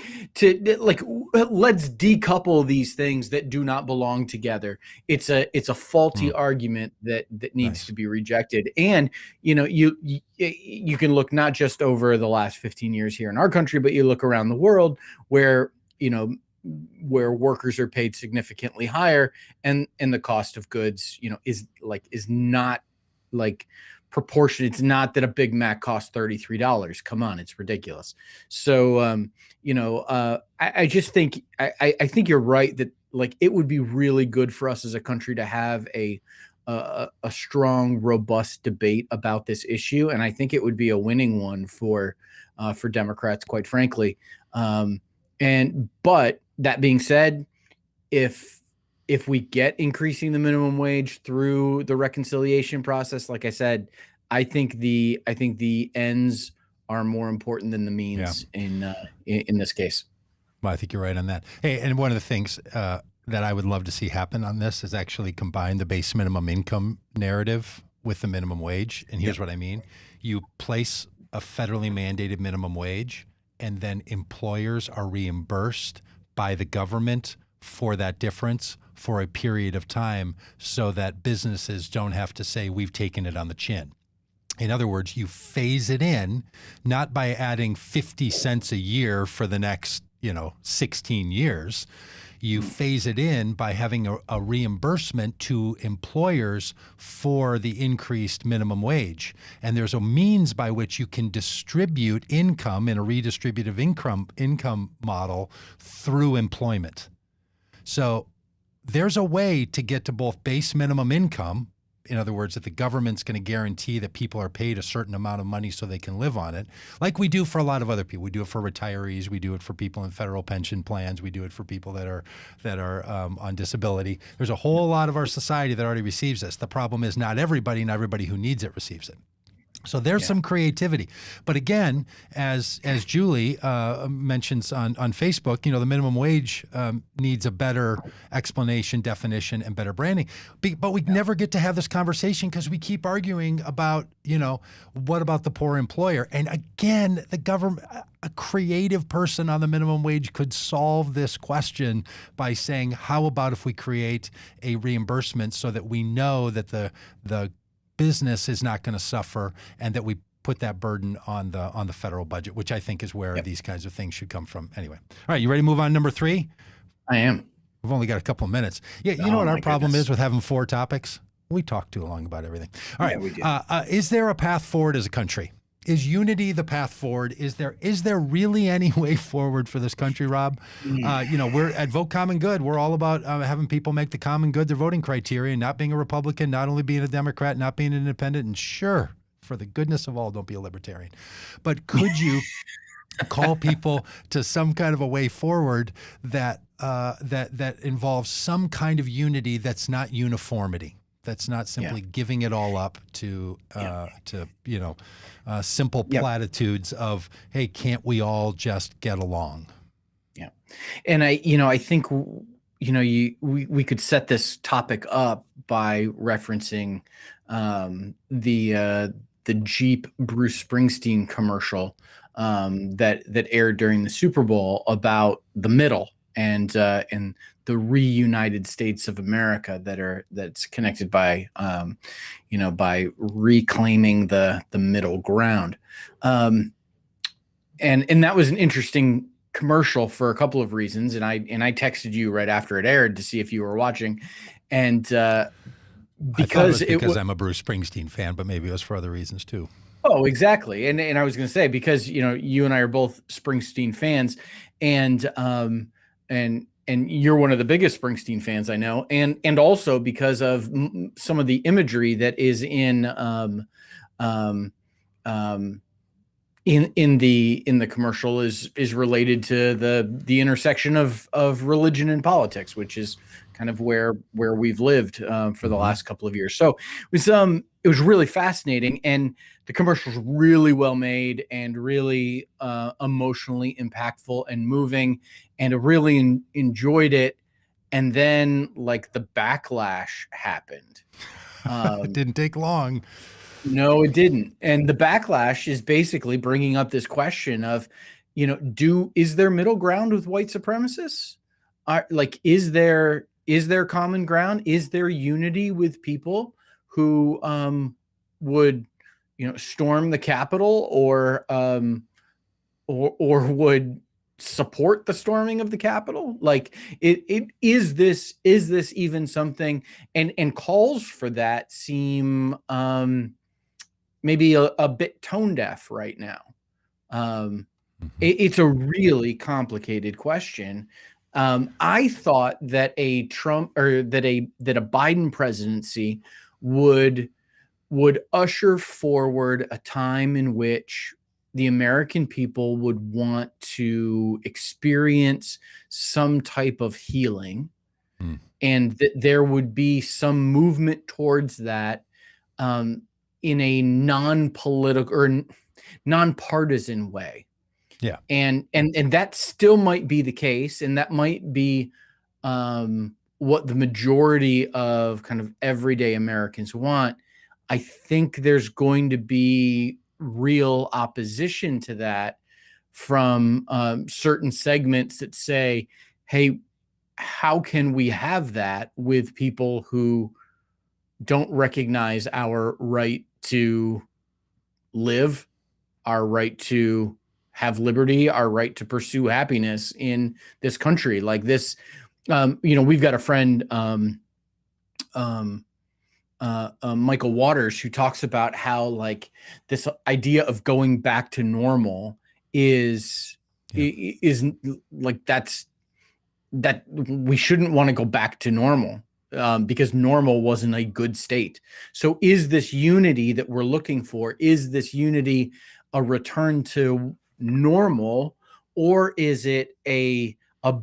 decouple these things that do not belong together. It's a faulty argument that needs to be rejected. And, you can look not just over the last 15 years here in our country, but you look around the world where workers are paid significantly higher and the cost of goods, is not like proportion. It's not that a Big Mac costs $33. Come on, it's ridiculous. So, I just think I think you're right that like it would be really good for us as a country to have a strong, robust debate about this issue, and I think it would be a winning one for Democrats, quite frankly. But that being said, if we get increasing the minimum wage through the reconciliation process, like I said, I think the ends are more important than the means in this case. Well, I think you're right on that. Hey, and one of the things that I would love to see happen on this is actually combine the base minimum income narrative with the minimum wage. And here's what I mean. You place a federally mandated minimum wage, and then employers are reimbursed by the government for that difference for a period of time so that businesses don't have to say, we've taken it on the chin. In other words, you phase it in, not by adding 50 cents a year for the next 16 years. You phase it in by having a reimbursement to employers for the increased minimum wage. And there's a means by which you can distribute income in a redistributive income model through employment. So there's a way to get to both base minimum income. In other words, that the government's going to guarantee that people are paid a certain amount of money so they can live on it, like we do for a lot of other people. We do it for retirees. We do it for people in federal pension plans. We do it for people that are on disability. There's a whole lot of our society that already receives this. The problem is not everybody who needs it receives it. So there's some creativity. But again, as Julie mentions on Facebook, the minimum wage needs a better explanation, definition, and better branding. But we never get to have this conversation because we keep arguing about, what about the poor employer? And again, the government, a creative person on the minimum wage could solve this question by saying, how about if we create a reimbursement so that we know that the business is not going to suffer, and that we put that burden on the federal budget, which I think is where these kinds of things should come from. Anyway, all right, you ready to move on to number 3? I am. We've only got a couple of minutes. Yeah, you know what our problem is with having 4 topics? We talk too long about everything. All right, we do. Is there a path forward as a country? Is unity the path forward? Is there really any way forward for this country, Rob? We're at Vote Common Good. We're all about having people make the common good their voting criteria, not being a Republican, not only being a Democrat, not being an independent, and sure, for the goodness of all, don't be a libertarian. But could you call people to some kind of a way forward that involves some kind of unity that's not uniformity? That's not simply giving it all up to simple platitudes of, hey, can't we all just get along? Yeah. And I think, we could set this topic up by referencing the Jeep Bruce Springsteen commercial that aired during the Super Bowl about the middle and the reunited states of America that's connected by by reclaiming the middle ground. And that was an interesting commercial for a couple of reasons. And I texted you right after it aired to see if you were watching. And because I'm a Bruce Springsteen fan, but maybe it was for other reasons too. Oh, exactly. And I was going to say, because, you and I are both Springsteen fans, and you're one of the biggest Springsteen fans I know, and also because of some of the imagery that is in the commercial is related to the intersection of religion and politics, which is kind of where we've lived for the last couple of years. So it was really fascinating, and the commercial was really well made and really emotionally impactful and moving, and I really enjoyed it. And then the backlash happened. It didn't take long. No, it didn't. And the backlash is basically bringing up this question of, is there middle ground with white supremacists? Is there common ground? Is there unity with people who would, storm the Capitol or would support the storming of the Capitol? Is this even something? And calls for that seem maybe a bit tone deaf right now. It's a really complicated question. I thought that a Trump or that a Biden presidency would usher forward a time in which the American people would want to experience some type of healing, and that there would be some movement towards that in a non-political or nonpartisan way. Yeah. And that still might be the case, and that might be what the majority of kind of everyday Americans want. I think there's going to be real opposition to that from certain segments that say, hey, how can we have that with people who don't recognize our right to live, our right to have liberty, our right to pursue happiness in this country? Like this, we've got a friend, Michael Waters, who talks about how like this idea of going back to normal is like that we shouldn't want to go back to normal because normal wasn't a good state. So is this unity that we're looking for? Is this unity a return to normal, or is it a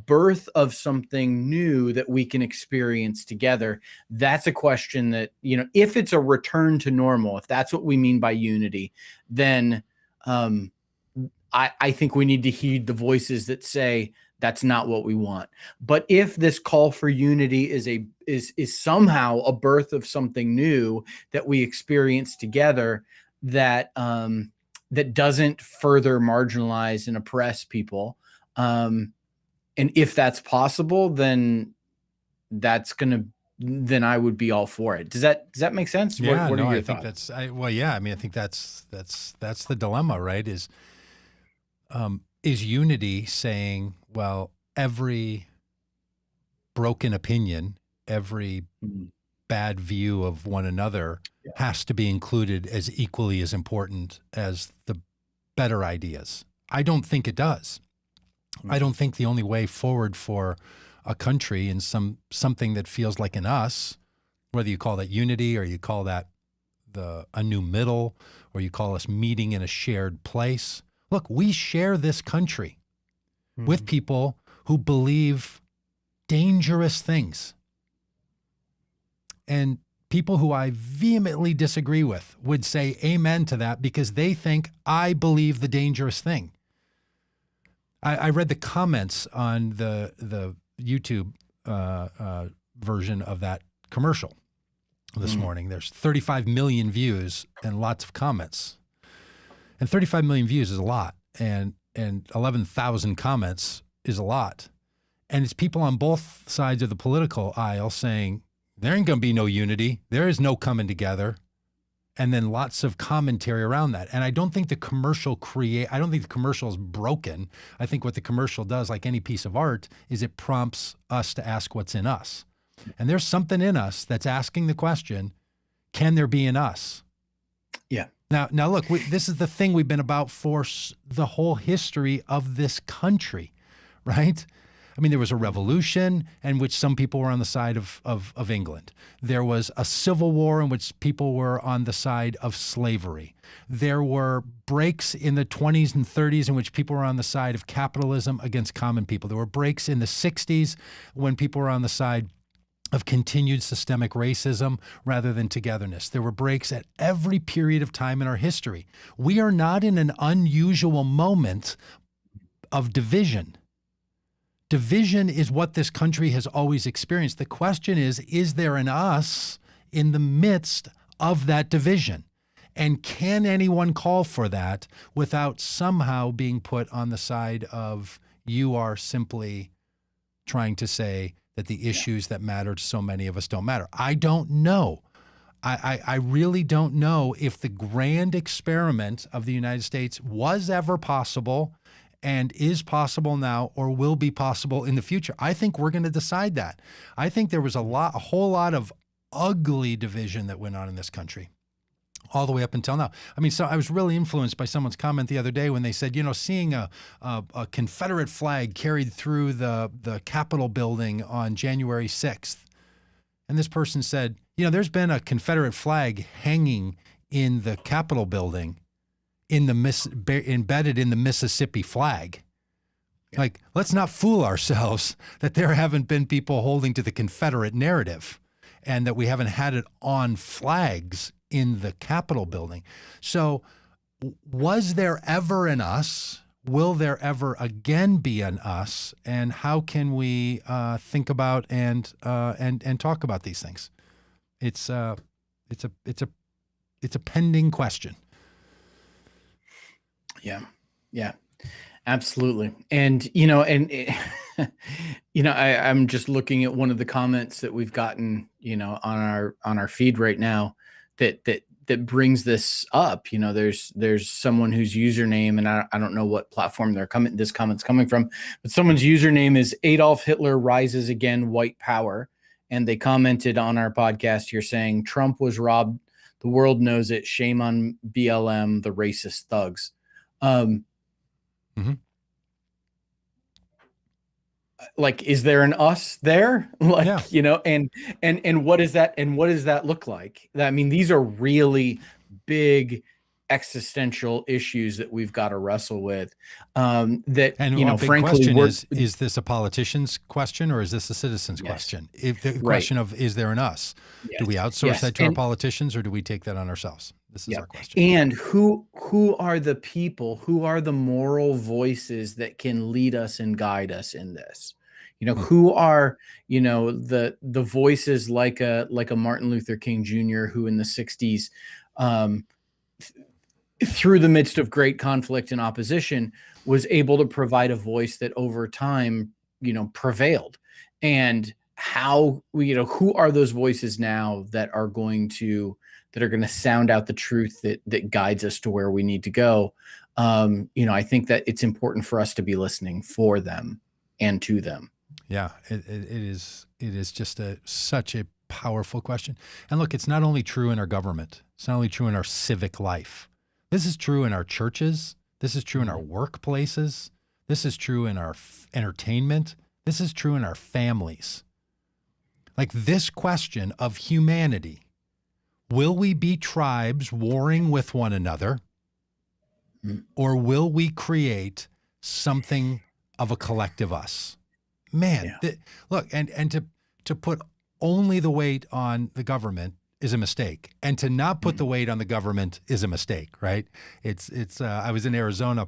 birth of something new that we can experience together? That's a question that, if it's a return to normal, if that's what we mean by unity, then I think we need to heed the voices that say that's not what we want. But if this call for unity is somehow a birth of something new that we experience together, that that doesn't further marginalize and oppress people, and if that's possible, then then I would be all for it. Does that make sense? Yeah, What are your I think thoughts? I think that's the dilemma, right? Is unity saying, well, every broken opinion, every bad view of one another has to be included as equally as important as the better ideas? I don't think it does. I don't think the only way forward for a country in something that feels like an us, whether you call that unity or you call that a new middle, or you call us meeting in a shared place. Look, we share this country with people who believe dangerous things. And people who I vehemently disagree with would say amen to that because they think I believe the dangerous thing. I read the comments on the YouTube version of that commercial this morning. There's 35 million views and lots of comments. And 35 million views is a lot. And 11,000 comments is a lot. And it's people on both sides of the political aisle saying, there ain't going to be no unity. There is no coming together. And then lots of commentary around that. And I don't think the commercial is broken. I think what the commercial does, like any piece of art, is it prompts us to ask what's in us. And there's something in us that's asking the question, can there be in us? Yeah. Now look, this is the thing we've been about for the whole history of this country, right? I mean, there was a revolution in which some people were on the side of England. There was a civil war in which people were on the side of slavery. There were breaks in the 20s and 30s in which people were on the side of capitalism against common people. There were breaks in the 60s when people were on the side of continued systemic racism rather than togetherness. There were breaks at every period of time in our history. We are not in an unusual moment of division. Division is what this country has always experienced. The question is there an us in the midst of that division? And can anyone call for that without somehow being put on the side of you are simply trying to say that the issues that matter to so many of us don't matter? I don't know. I really don't know if the grand experiment of the United States was ever possible and is possible now or will be possible in the future. I think we're going to decide that. I think there was a whole lot of ugly division that went on in this country. all the way up until now. I mean, so I was really influenced by someone's comment the other day when they said, seeing a Confederate flag carried through the Capitol building on January 6th. And this person said, there's been a Confederate flag hanging in the Capitol building embedded in the Mississippi flag. Yeah. Like, let's not fool ourselves that there haven't been people holding to the Confederate narrative and that we haven't had it on flags in the Capitol building. So was there ever an us? Will there ever again be an us? And how can we think about and talk about these things? It's a pending question. Yeah, absolutely. And I'm just looking at one of the comments that we've gotten, on our feed right now that brings this up. There's someone whose username, and I don't know what platform this comment's coming from, but someone's username is Adolf Hitler Rises Again, White Power. And they commented on our podcast here saying, Trump was robbed. The world knows it. Shame on BLM, the racist thugs. Like, is there an us there? Like, yeah. And what is that? And what does that look like? I mean, these are really big existential issues that we've got to wrestle with. Frankly, is this a politician's question or is this a citizen's question? If the question of, is there an us? Yes. Do we outsource that to our politicians or do we take that on ourselves? This is our question. And who are the people, who are the moral voices that can lead us and guide us in this? Who are, the voices like a Martin Luther King Jr., who in the 60s, through the midst of great conflict and opposition, was able to provide a voice that over time, prevailed. And how, who are those voices now that are going to sound out the truth that guides us to where we need to go? I think that it's important for us to be listening for them and to them. Yeah, it is just such a powerful question. And look, it's not only true in our government. It's not only true in our civic life. This is true in our churches. This is true in our workplaces. This is true in our entertainment. This is true in our families. Like this question of humanity. Will we be tribes warring with one another, or will we create something of a collective us? Man, look, and to put only the weight on the government is a mistake, and to not put the weight on the government is a mistake, right? It's. I was in Arizona,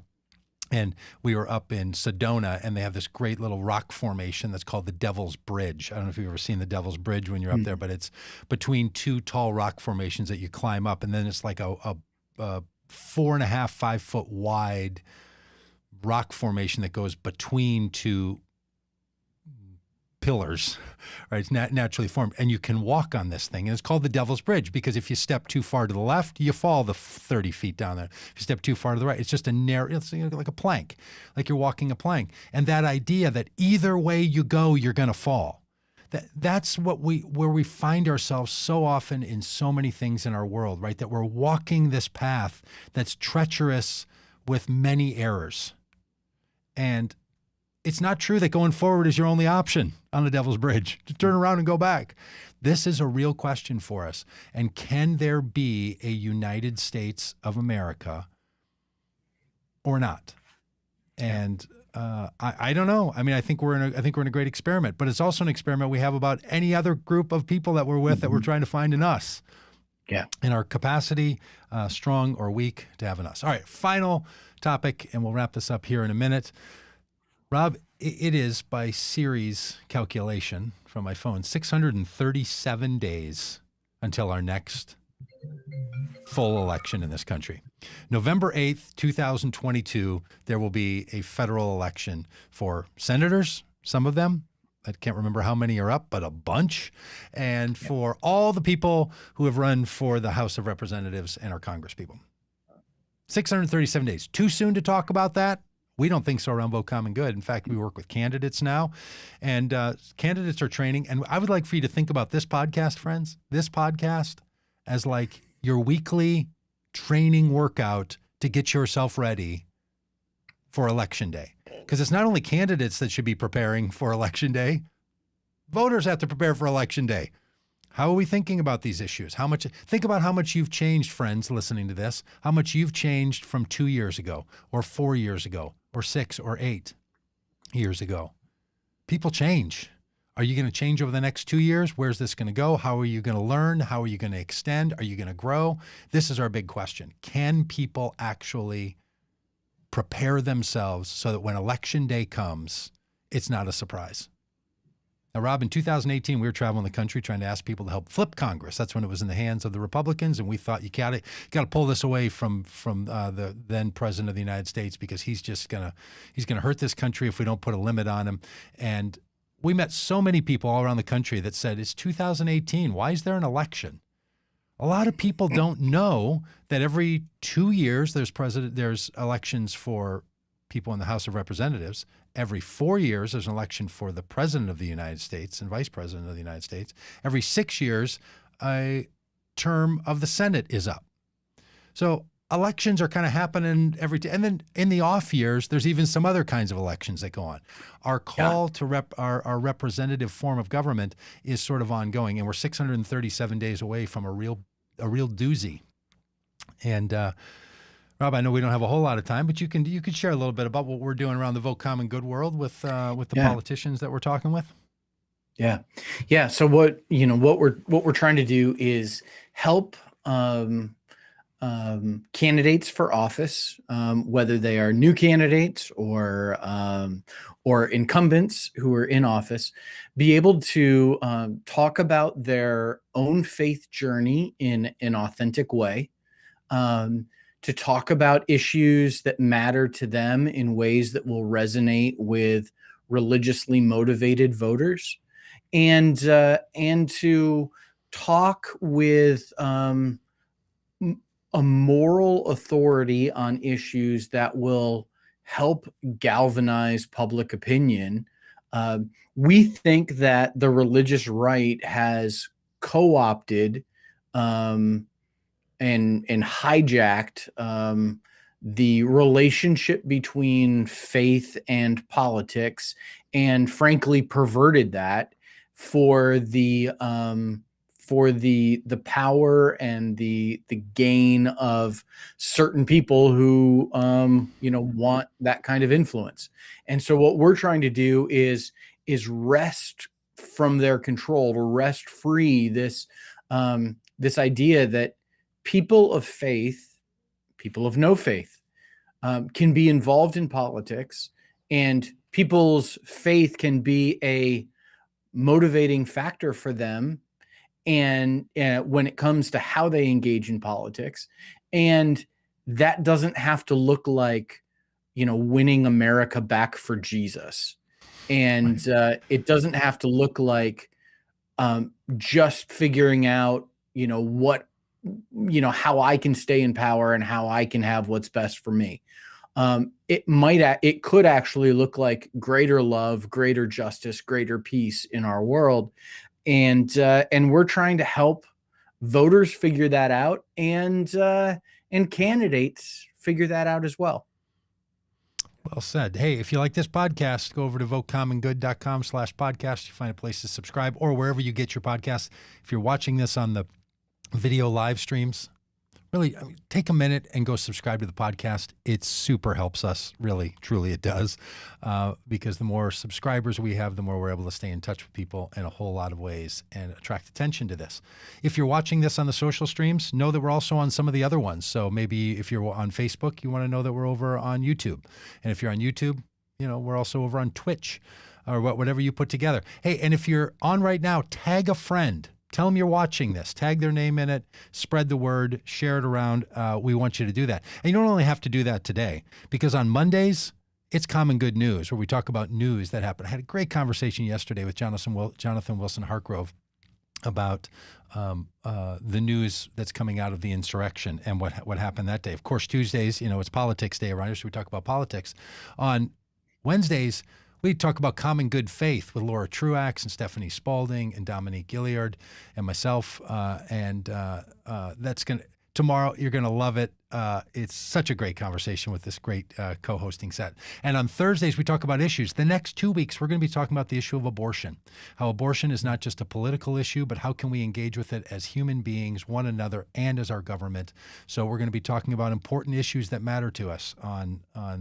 and we were up in Sedona, and they have this great little rock formation that's called the Devil's Bridge. I don't know if you've ever seen the Devil's Bridge when you're up there, but it's between two tall rock formations that you climb up, and then it's like a 4.5, 5 foot wide rock formation that goes between two pillars, right? It's naturally formed, and you can walk on this thing, and it's called the Devil's Bridge because if you step too far to the left, you fall the 30 feet down there. If you step too far to the right, it's just a narrow, it's like a plank, like you're walking a plank. And that idea that either way you go, you're going to fall. That's where we find ourselves so often in so many things in our world, right? That we're walking this path that's treacherous with many errors. And it's not true that going forward is your only option on the Devil's Bridge. To turn around and go back. This is a real question for us. And can there be a United States of America or not? And I don't know. I mean, I think we're in a great experiment, but it's also an experiment we have about any other group of people that we're with that we're trying to find in us. Yeah. In our capacity, strong or weak, to have in us. All right, final topic, and we'll wrap this up here in a minute. Rob, it is by series calculation from my phone, 637 days until our next full election in this country. November 8th, 2022, there will be a federal election for senators, some of them. I can't remember how many are up, but a bunch. And for all the people who have run for the House of Representatives and our congresspeople. 637 days. Too soon to talk about that? We don't think so around Vote Common Good. In fact, we work with candidates now, and candidates are training. And I would like for you to think about this podcast, friends, this podcast as like your weekly training workout to get yourself ready for Election Day. Because it's not only candidates that should be preparing for Election Day, voters have to prepare for Election Day. How are we thinking about these issues? Think about how much you've changed, friends, listening to this, how much you've changed from 2 years ago or 4 years ago or 6 or 8 years ago. People change. Are you going to change over the next 2 years? Where's this going to go? How are you going to learn? How are you going to extend? Are you going to grow? This is our big question. Can people actually prepare themselves so that when Election Day comes, it's not a surprise? Now, Rob, in 2018, we were traveling the country trying to ask people to help flip Congress. That's when it was in the hands of the Republicans, and we thought you got to pull this away from the then president of the United States, because he's gonna hurt this country if we don't put a limit on him. And we met so many people all around the country that said, it's 2018. Why is there an election? A lot of people don't know that every 2 years there's elections for people in the House of Representatives. Every 4 years, there's an election for the President of the United States and Vice President of the United States. Every 6 years, a term of the Senate is up. So elections are kind of happening every day. And then in the off years, there's even some other kinds of elections that go on. Our call to our representative form of government is sort of ongoing, and we're 637 days away from a real doozy. And Rob, I know we don't have a whole lot of time, but you could share a little bit about what we're doing around the Vote Common Good world with the politicians that we're talking with. Yeah. So what we're trying to do is help candidates for office, whether they are new candidates or incumbents who are in office, be able to talk about their own faith journey in an authentic way. To talk about issues that matter to them in ways that will resonate with religiously motivated voters, and to talk with a moral authority on issues that will help galvanize public opinion. We think that the religious right has co-opted and hijacked the relationship between faith and politics, and frankly perverted that for the power and the gain of certain people who want that kind of influence. And so what we're trying to do is wrest from their control, to wrest free this idea that people of faith, people of no faith, can be involved in politics, and people's faith can be a motivating factor for them, and when it comes to how they engage in politics. And that doesn't have to look like, winning America back for Jesus. And it doesn't have to look like just figuring out, how I can stay in power and how I can have what's best for me. It could actually look like greater love, greater justice, greater peace in our world. And we're trying to help voters figure that out, and candidates figure that out as well. Well said. Hey, if you like this podcast, go over to votecommongood.com/podcast. You find a place to subscribe, or wherever you get your podcasts. If you're watching this on the video live streams, really take a minute and go subscribe to the podcast. It super helps us. Really, truly it does. Because the more subscribers we have, the more we're able to stay in touch with people in a whole lot of ways and attract attention to this. If you're watching this on the social streams, know that we're also on some of the other ones. So maybe if you're on Facebook, you want to know that we're over on YouTube. And if you're on YouTube, we're also over on Twitch, or whatever you put together. Hey, and if you're on right now, tag a friend. Tell them you're watching this. Tag their name in it. Spread the word. Share it around. We want you to do that. And you don't only have to do that today, because on Mondays, it's Common Good News, where we talk about news that happened. I had a great conversation yesterday with Jonathan Wilson Hartgrove about the news that's coming out of the insurrection and what happened that day. Of course, Tuesdays, it's Politics Day around here, so we talk about politics. On Wednesdays, We talk about common good faith with Laura Truax and Stephanie Spalding and Dominique Gilliard and myself. That's going to, tomorrow, you're going to love it. It's such a great conversation with this great co-hosting set. And on Thursdays, we talk about issues. The next 2 weeks, we're going to be talking about the issue of abortion, how abortion is not just a political issue, but how can we engage with it as human beings, one another, and as our government. So we're going to be talking about important issues that matter to us on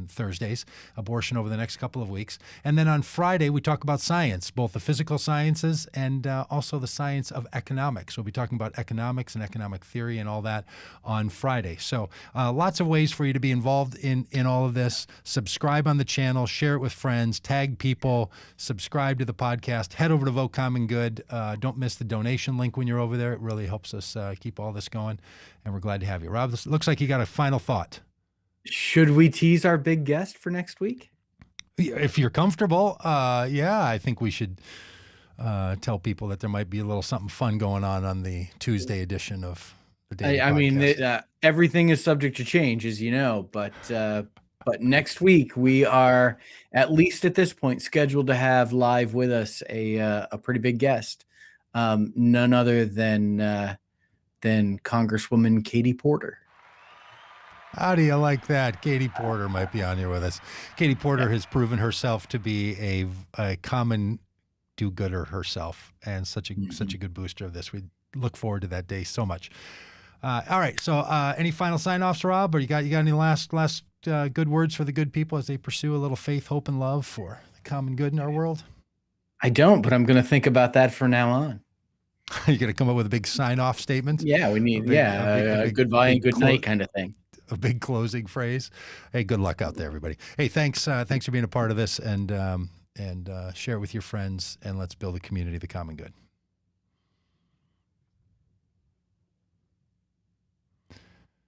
Thursdays, abortion over the next couple of weeks. And then on Friday, we talk about science, both the physical sciences and also the science of economics. We'll be talking about economics and economic theory and all that on Friday. So lots of ways for you to be involved in all of this. Subscribe on the channel, share it with friends, tag people, subscribe to the podcast, head over to Vote Common Good. Don't miss the donation link when you're over there. It really helps us keep all this going, and we're glad to have you. Rob, this looks like you got a final thought. Should we tease our big guest for next week? If you're comfortable, yeah, I think we should tell people that there might be a little something fun going on the Tuesday edition of the Daily I mean, Podcast. everything is subject to change, as you know, but next week we are, at least at this point, scheduled to have live with us a pretty big guest, none other than Congresswoman Katie Porter. How do you like that? Katie Porter might be on here with us. Katie Porter has proven herself to be a common do-gooder herself, and such a good booster of this. We look forward to that day so much. All right. So, any final sign-offs, Rob? Or you got any last good words for the good people as they pursue a little faith, hope, and love for the common good in our world? I don't, but I'm going to think about that from now on. You're going to come up with a big sign-off statement? Yeah, we need a goodbye and good night kind of thing. A big closing phrase. Hey, good luck out there, everybody. Hey, thanks for being a part of this, and share it with your friends, and let's build a community of the common good.